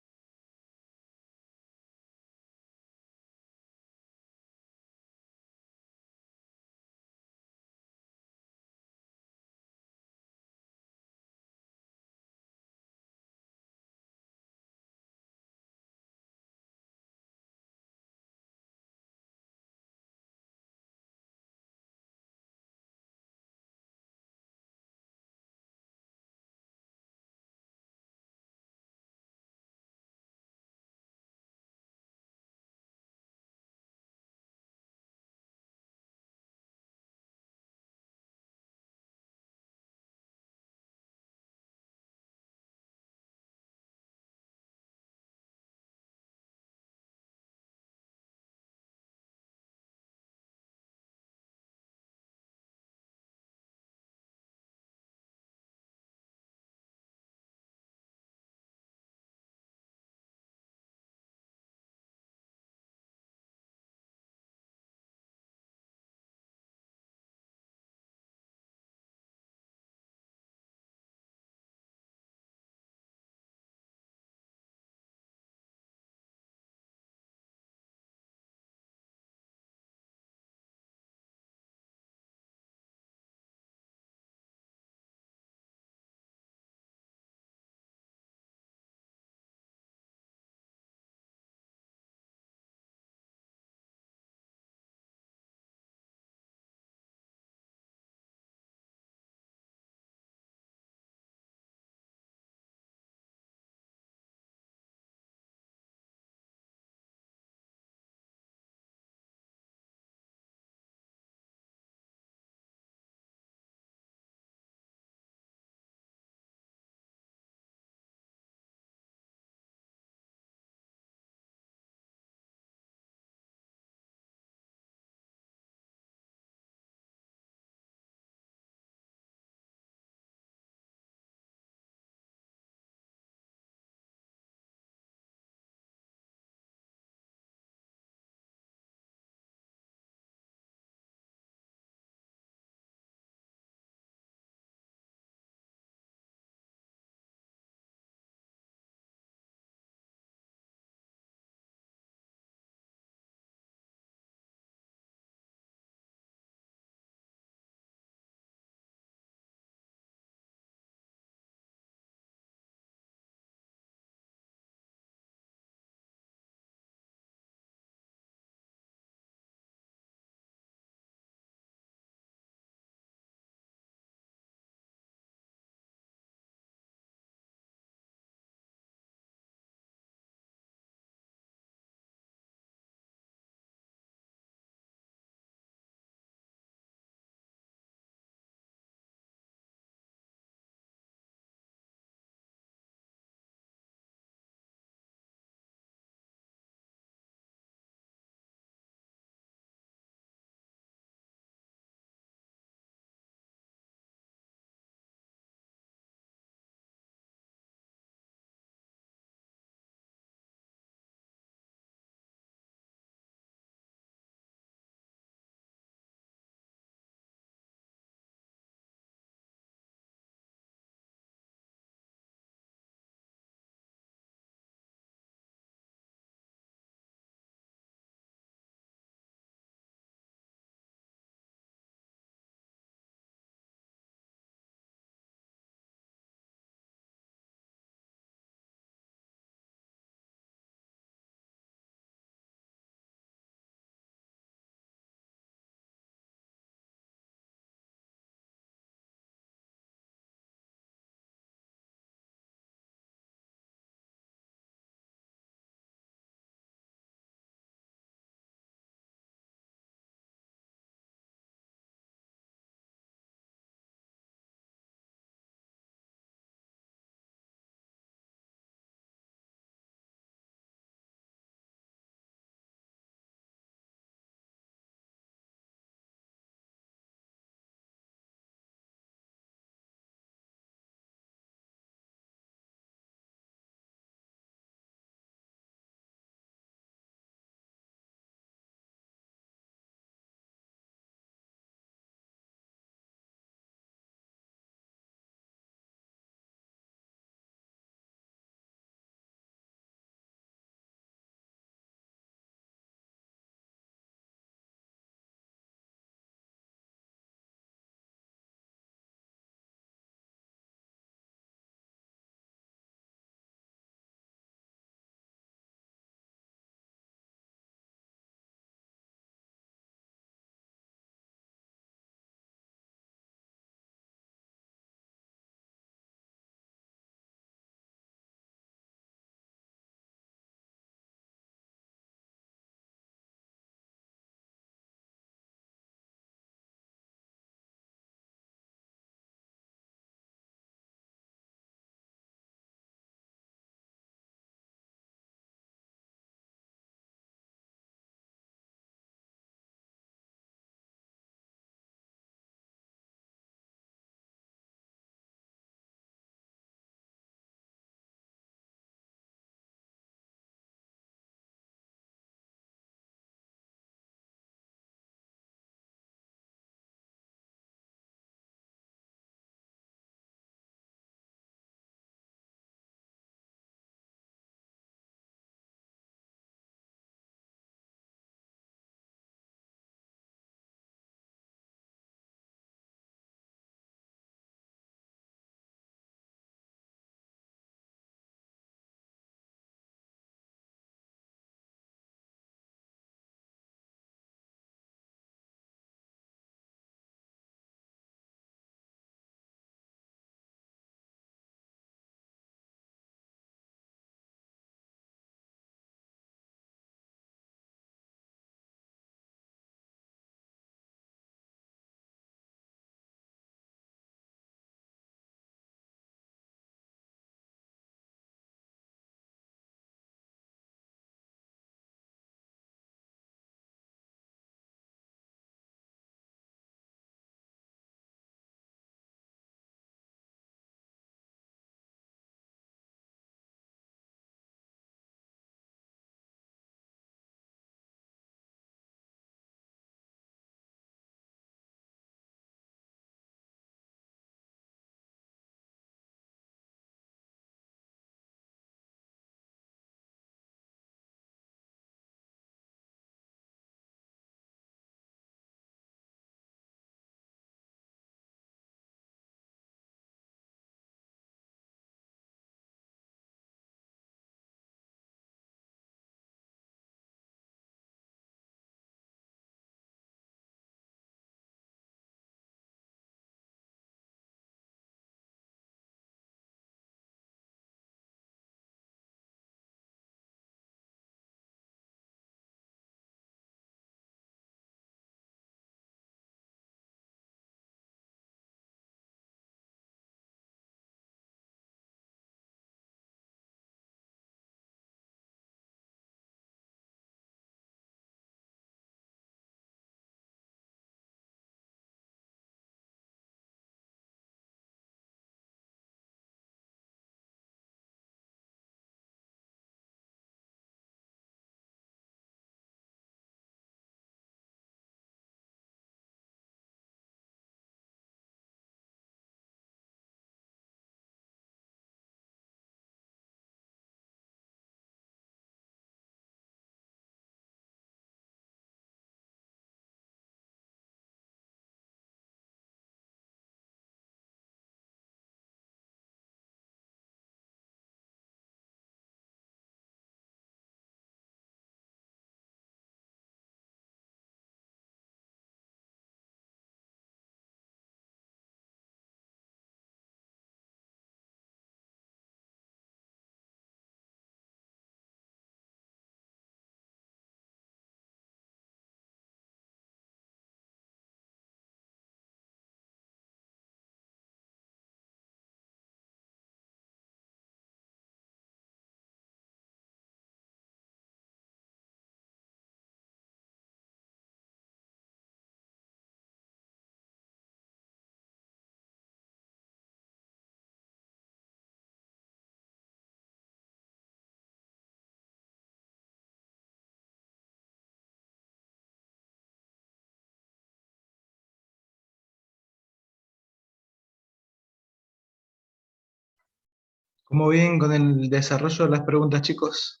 S1: ¿Cómo bien con el desarrollo de las preguntas, chicos?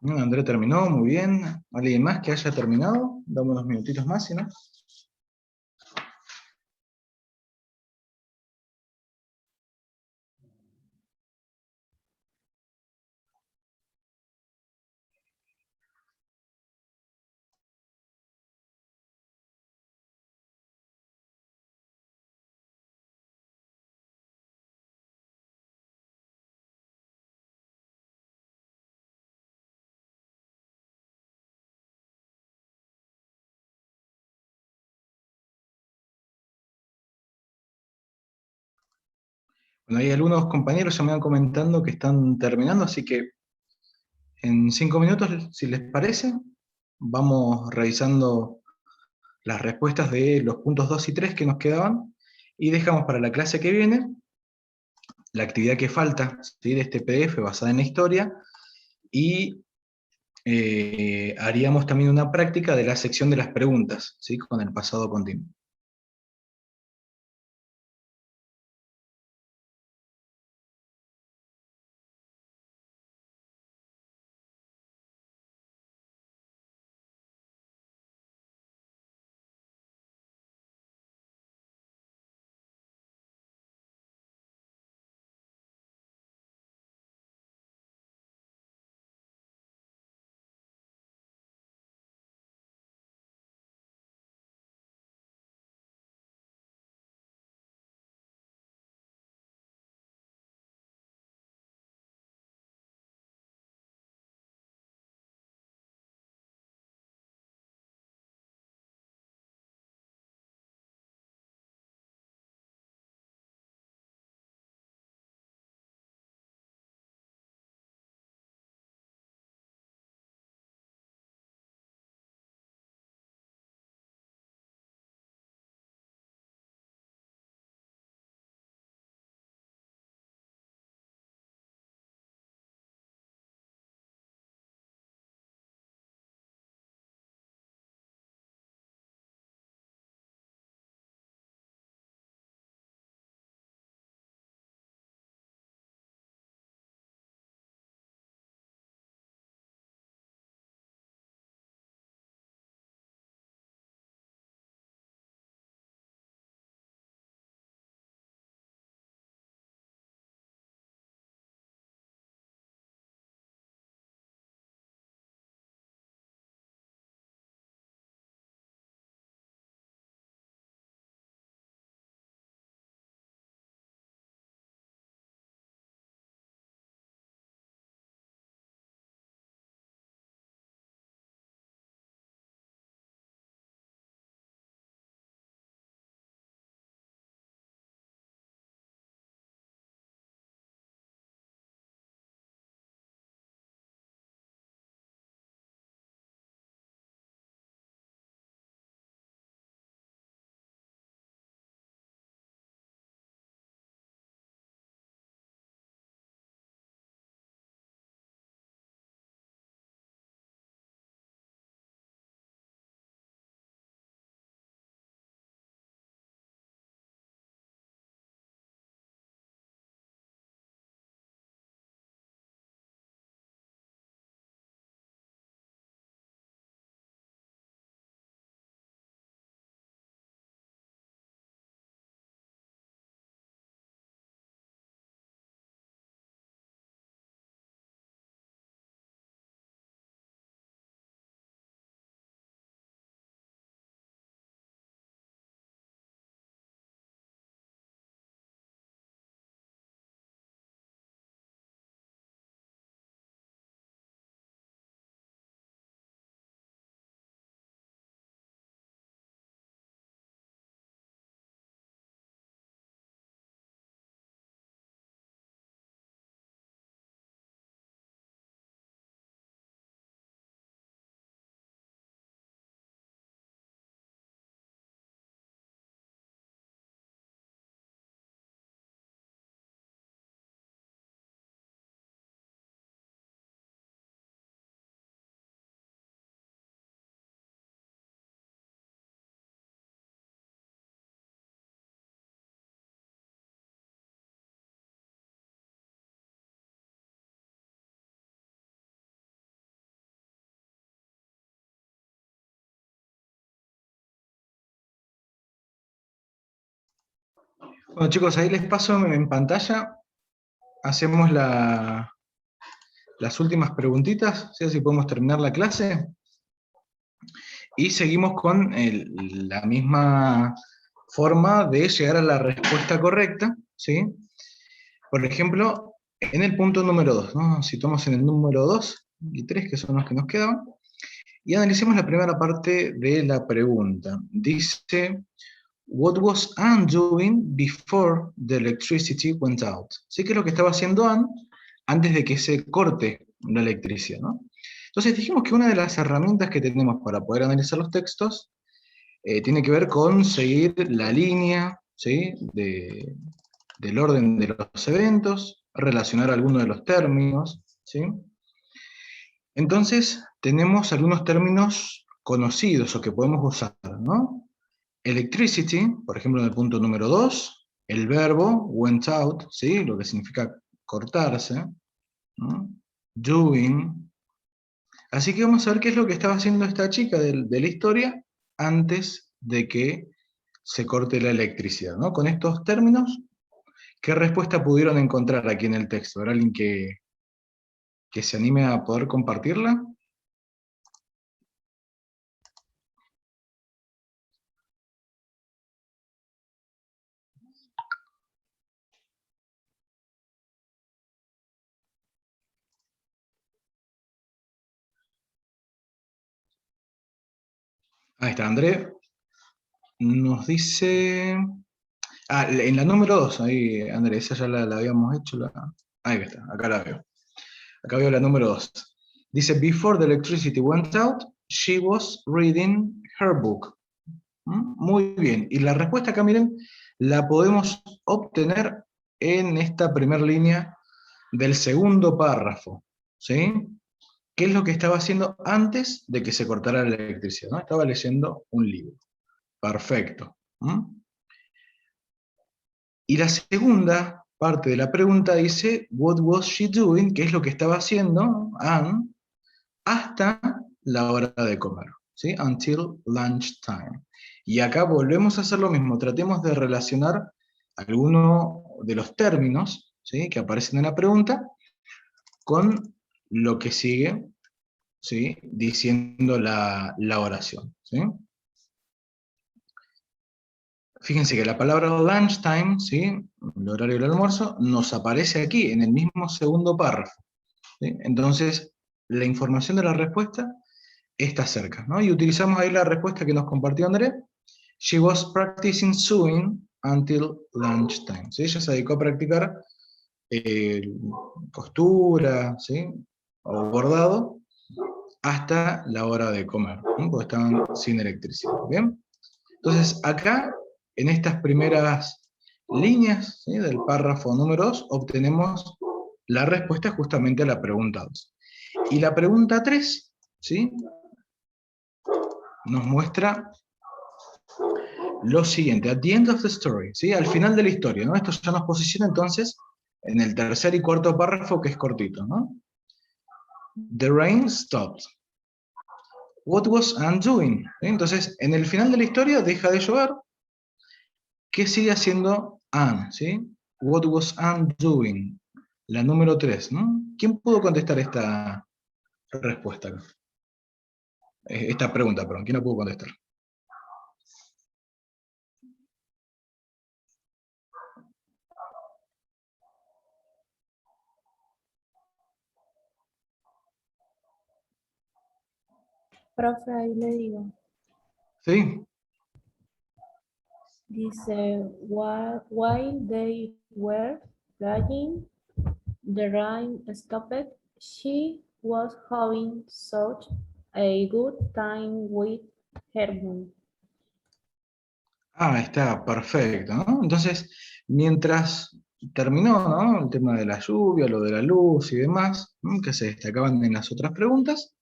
S1: André terminó, muy bien. ¿Alguien más que haya terminado? Dame unos minutitos más, si no. Bueno, hay algunos compañeros ya me van comentando que están terminando, así que en 5 minutos, si les parece, vamos revisando las respuestas de los puntos 2 y 3 que nos quedaban y dejamos para la clase que viene la actividad que falta, ¿sí?, de este PDF basada en la historia, y haríamos también una práctica de la sección de las preguntas, ¿sí?, con el pasado continuo. Bueno, chicos, ahí les paso en pantalla. Hacemos las últimas preguntitas, ¿sí? Así podemos terminar la clase. Y seguimos con la misma forma de llegar a la respuesta correcta, ¿sí? Por ejemplo, en el punto número 2, ¿no? Nos situamos en el número 2 y 3, que son los que nos quedaban, y analicemos la primera parte de la pregunta. Dice, what was Anne doing before the electricity went out? ¿Sí? ¿Qué es lo que estaba haciendo Anne antes de que se corte la electricidad, ¿no? Entonces dijimos que una de las herramientas que tenemos para poder analizar los textos tiene que ver con seguir la línea, ¿sí? Del orden de los eventos, relacionar algunos de los términos, ¿sí? Entonces tenemos algunos términos conocidos o que podemos usar, ¿no? Electricity, por ejemplo en el punto número 2, el verbo went out, ¿sí? Lo que significa cortarse, ¿no? Doing. Así que vamos a ver qué es lo que estaba haciendo esta chica de la historia antes de que se corte la electricidad, ¿no? Con estos términos, ¿qué respuesta pudieron encontrar aquí en el texto? ¿Habrá alguien que se anime a poder compartirla? Ahí está, André. Nos dice... Ah, en la número 2, ahí, André, esa ya la habíamos hecho. Ahí está, acá la veo. Acá veo la número 2. Dice, before the electricity went out, she was reading her book. Muy bien. Y la respuesta acá, miren, la podemos obtener en esta primera línea del segundo párrafo. ¿Sí? ¿Qué es lo que estaba haciendo antes de que se cortara la electricidad? ¿No? Estaba leyendo un libro. Perfecto. Y la segunda parte de la pregunta dice, what was she doing? ¿Qué es lo que estaba haciendo Anne hasta la hora de comer? ¿Sí? Until lunchtime. Y acá volvemos a hacer lo mismo. Tratemos de relacionar alguno de los términos, ¿sí?, que aparecen en la pregunta con lo que sigue, ¿sí?, diciendo la oración. ¿Sí? Fíjense que la palabra lunchtime, ¿sí?, el horario del almuerzo, nos aparece aquí, en el mismo segundo párrafo. ¿Sí? Entonces, la información de la respuesta está cerca, ¿no? Y utilizamos ahí la respuesta que nos compartió André. She was practicing sewing until lunchtime. ¿Sí? Ella se dedicó a practicar costura, ¿sí?, o bordado hasta la hora de comer, ¿no?, porque estaban sin electricidad. ¿Bien? Entonces, acá, en estas primeras líneas, ¿sí?, del párrafo número 2, obtenemos la respuesta justamente a la pregunta 2. Y la pregunta 3, ¿sí?, nos muestra lo siguiente, at the end of the story, ¿sí?, al final de la historia, ¿no? Esto ya nos posiciona entonces en el tercer y cuarto párrafo, que es cortito, ¿no? The rain stopped. What was Anne doing? ¿Sí? Entonces, en el final de la historia deja de llover. ¿Qué sigue haciendo Anne? ¿Sí? What was Anne doing? La número 3, ¿no? ¿Quién pudo contestar esta respuesta? Esta pregunta, perdón. ¿Quién la pudo contestar?
S2: Profe, ahí le digo.
S1: ¿Sí?
S2: Dice, while they were playing, the rain stopped. She was having such a good time with Herman.
S1: Ah, está, perfecto, ¿no? Entonces, mientras terminó, ¿no?, el tema de la lluvia, lo de la luz y demás, ¿no?, que se destacaban en las otras preguntas,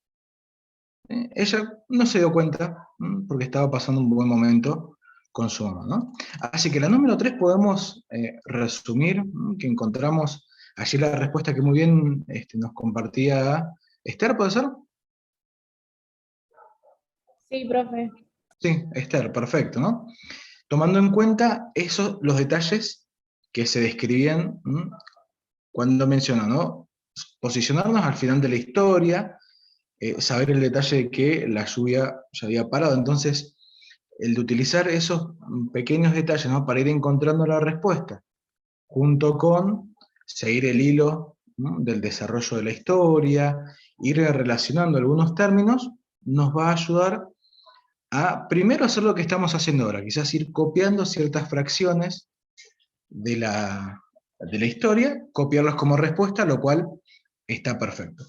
S1: ella no se dio cuenta, porque estaba pasando un buen momento con su mamá, ¿no? Así que la número 3 podemos resumir, que encontramos allí la respuesta que muy bien nos compartía Esther, ¿puede ser?
S2: Sí, profe.
S1: Sí, Esther, perfecto, ¿no? tomando en cuenta los detalles que se describían cuando mencionó, ¿no? Posicionarnos al final de la historia, saber el detalle de que la lluvia ya había parado. Entonces, el de utilizar esos pequeños detalles, ¿no? Para ir encontrando la respuesta, junto con seguir el hilo, ¿no? Del desarrollo de la historia, ir relacionando algunos términos, nos va a ayudar a primero hacer lo que estamos haciendo ahora, quizás ir copiando ciertas fracciones de la historia, copiarlas como respuesta, lo cual está perfecto.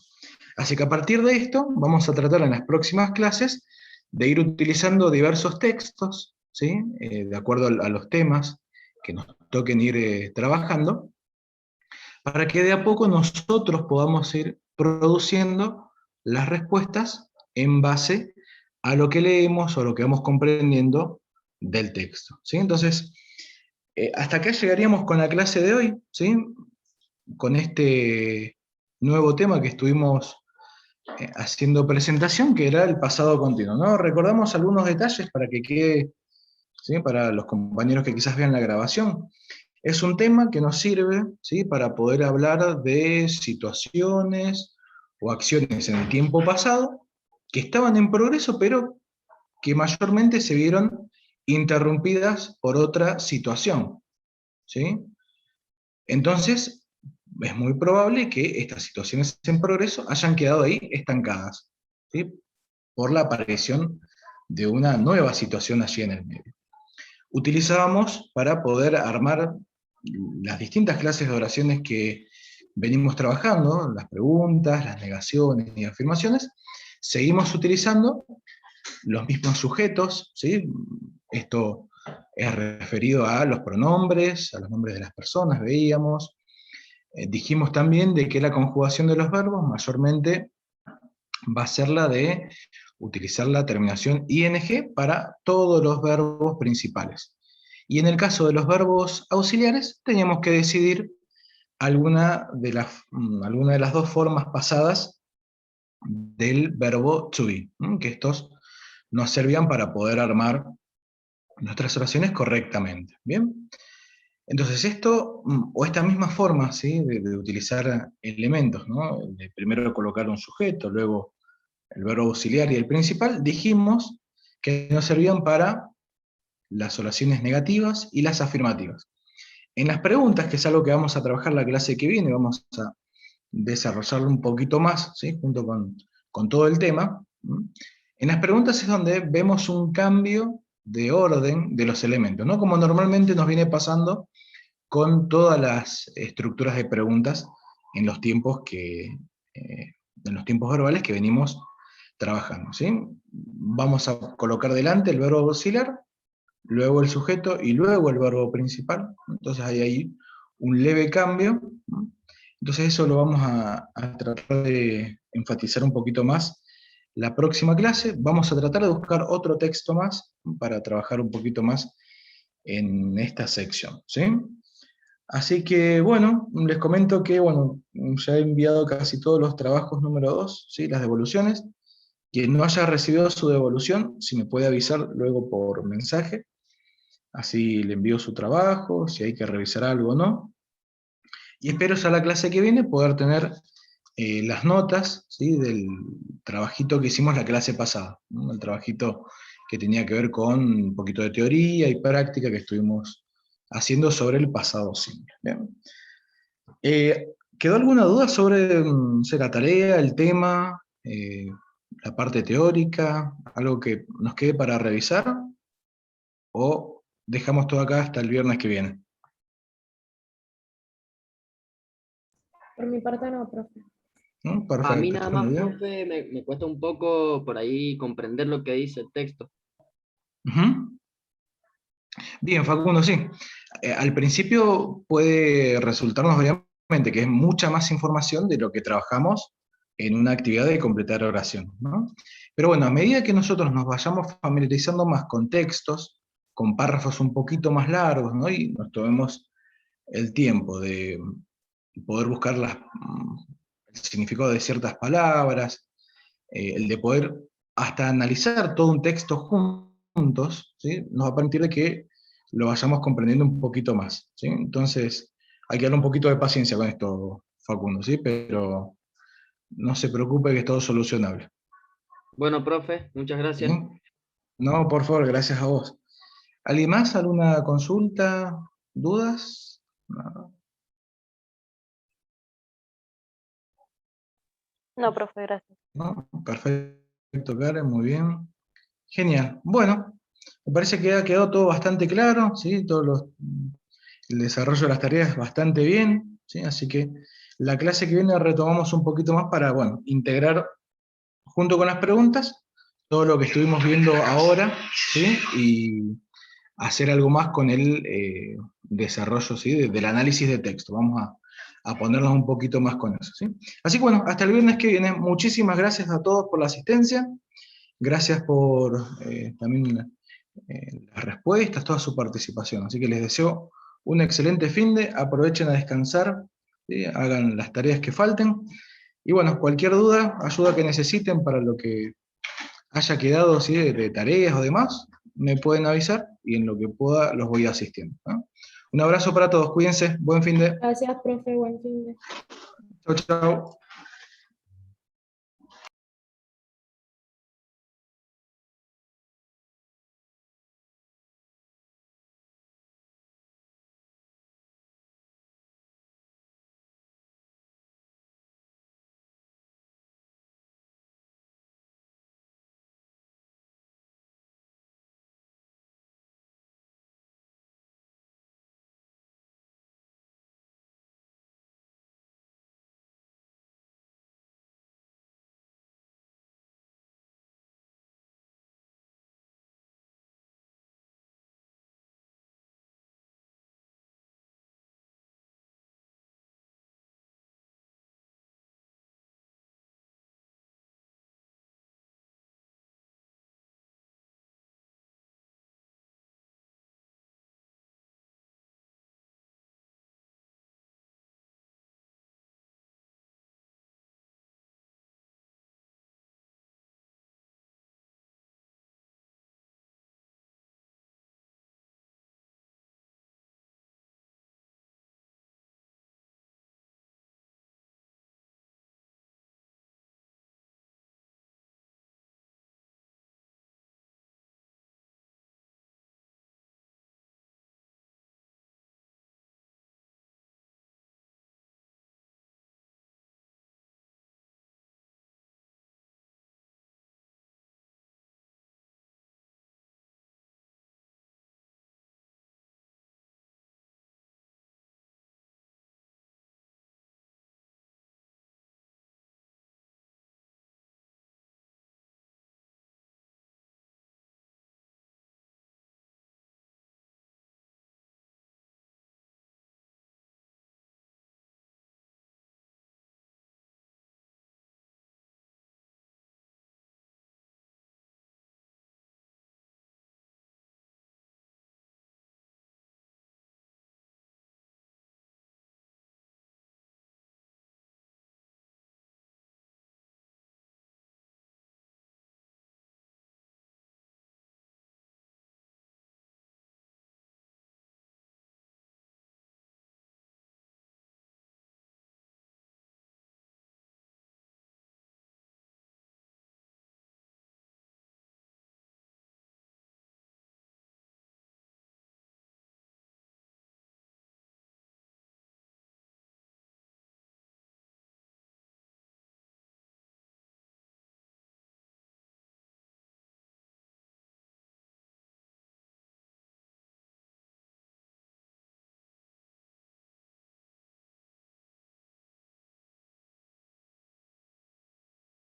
S1: Así que a partir de esto vamos a tratar en las próximas clases de ir utilizando diversos textos, ¿sí? De acuerdo a los temas que nos toquen ir trabajando, para que de a poco nosotros podamos ir produciendo las respuestas en base a lo que leemos o lo que vamos comprendiendo del texto, ¿sí? Entonces, hasta acá llegaríamos con la clase de hoy, ¿sí? Con este nuevo tema que estuvimos haciendo presentación, que era el pasado continuo, ¿no? Recordamos algunos detalles para que quede, ¿sí? Para los compañeros que quizás vean la grabación. Es un tema que nos sirve, ¿sí? Para poder hablar de situaciones o acciones en el tiempo pasado que estaban en progreso, pero que mayormente se vieron interrumpidas por otra situación, ¿sí? Entonces, es muy probable que estas situaciones en progreso hayan quedado ahí estancadas, ¿sí? Por la aparición de una nueva situación allí en el medio. Utilizábamos para poder armar las distintas clases de oraciones que venimos trabajando, las preguntas, las negaciones y afirmaciones, seguimos utilizando los mismos sujetos, ¿sí? Esto es referido a los pronombres, a los nombres de las personas, veíamos. Dijimos también de que la conjugación de los verbos mayormente va a ser la de utilizar la terminación ing para todos los verbos principales. Y en el caso de los verbos auxiliares, teníamos que decidir alguna de las dos formas pasadas del verbo to be, que estos nos servían para poder armar nuestras oraciones correctamente. ¿Bien? Entonces esto, o esta misma forma, ¿sí? de utilizar elementos, ¿no? De primero colocar un sujeto, luego el verbo auxiliar y el principal, dijimos que nos servían para las oraciones negativas y las afirmativas. En las preguntas, que es algo que vamos a trabajar la clase que viene, vamos a desarrollarlo un poquito más, ¿sí? Junto con todo el tema. En las preguntas es donde vemos un cambio de orden de los elementos, ¿no? Como normalmente nos viene pasando con todas las estructuras de preguntas en los tiempos verbales que venimos trabajando, ¿sí? Vamos a colocar delante el verbo auxiliar, luego el sujeto y luego el verbo principal. Entonces hay ahí un leve cambio. Entonces eso lo vamos a tratar de enfatizar un poquito más la próxima clase. Vamos a tratar de buscar otro texto más para trabajar un poquito más en esta sección, ¿sí? Así que, bueno, les comento que, bueno, ya he enviado casi todos los trabajos número 2, ¿sí? Las devoluciones. Quien no haya recibido su devolución, si me puede avisar luego por mensaje, así le envío su trabajo, si hay que revisar algo o no. Y espero ya la clase que viene poder tener las notas, ¿sí? Del trabajito que hicimos la clase pasada, ¿no? El trabajito que tenía que ver con un poquito de teoría y práctica que estuvimos haciendo sobre el pasado simple. ¿Bien? ¿Quedó alguna duda sobre la tarea, el tema, la parte teórica, algo que nos quede para revisar? ¿O dejamos todo acá hasta el viernes que viene?
S2: Por mi parte no, profe.
S1: ¿No?
S4: A mí
S1: Perfecto,
S4: nada
S1: está muy
S4: más,
S1: bien.
S4: profe, me cuesta un poco por ahí comprender lo que dice el texto.
S1: Ujú. Bien, Facundo, sí. Al principio puede resultarnos obviamente que es mucha más información de lo que trabajamos en una actividad de completar oración, ¿no? Pero bueno, a medida que nosotros nos vayamos familiarizando más con textos, con párrafos un poquito más largos, ¿no? Y nos tomemos el tiempo de poder buscar el significado de ciertas palabras, el de poder hasta analizar todo un texto juntos, ¿sí? Nos va a permitir de que lo vayamos comprendiendo un poquito más, ¿sí? Entonces, hay que darle un poquito de paciencia con esto, Facundo, ¿sí? Pero no se preocupe que es todo solucionable.
S4: Bueno, profe, muchas
S1: ¿Sí?
S4: gracias.
S1: No, por favor, gracias a vos. ¿Alguien más? ¿Alguna consulta? ¿Dudas? No.
S5: No, profe, gracias.
S1: ¿No? Perfecto, Karen, muy bien. Genial. Bueno, me parece que ha quedado todo bastante claro, ¿sí? El desarrollo de las tareas bastante bien, ¿sí? Así que la clase que viene retomamos un poquito más para, bueno, integrar junto con las preguntas todo lo que estuvimos viendo ahora, ¿sí? Y hacer algo más con el desarrollo, ¿sí? Del análisis de texto. Vamos a ponernos un poquito más con eso, ¿sí? Así que bueno, hasta el viernes que viene. Muchísimas gracias a todos por la asistencia. Gracias por también las respuestas, toda su participación. Así que les deseo un excelente finde, aprovechen a descansar, ¿sí? Hagan las tareas que falten. Y bueno, cualquier duda, ayuda que necesiten para lo que haya quedado, ¿sí? de tareas o demás, me pueden avisar y en lo que pueda los voy asistiendo, ¿no? Un abrazo para todos, cuídense, buen finde.
S2: Gracias, profe. Buen fin de.
S1: Chau, chau.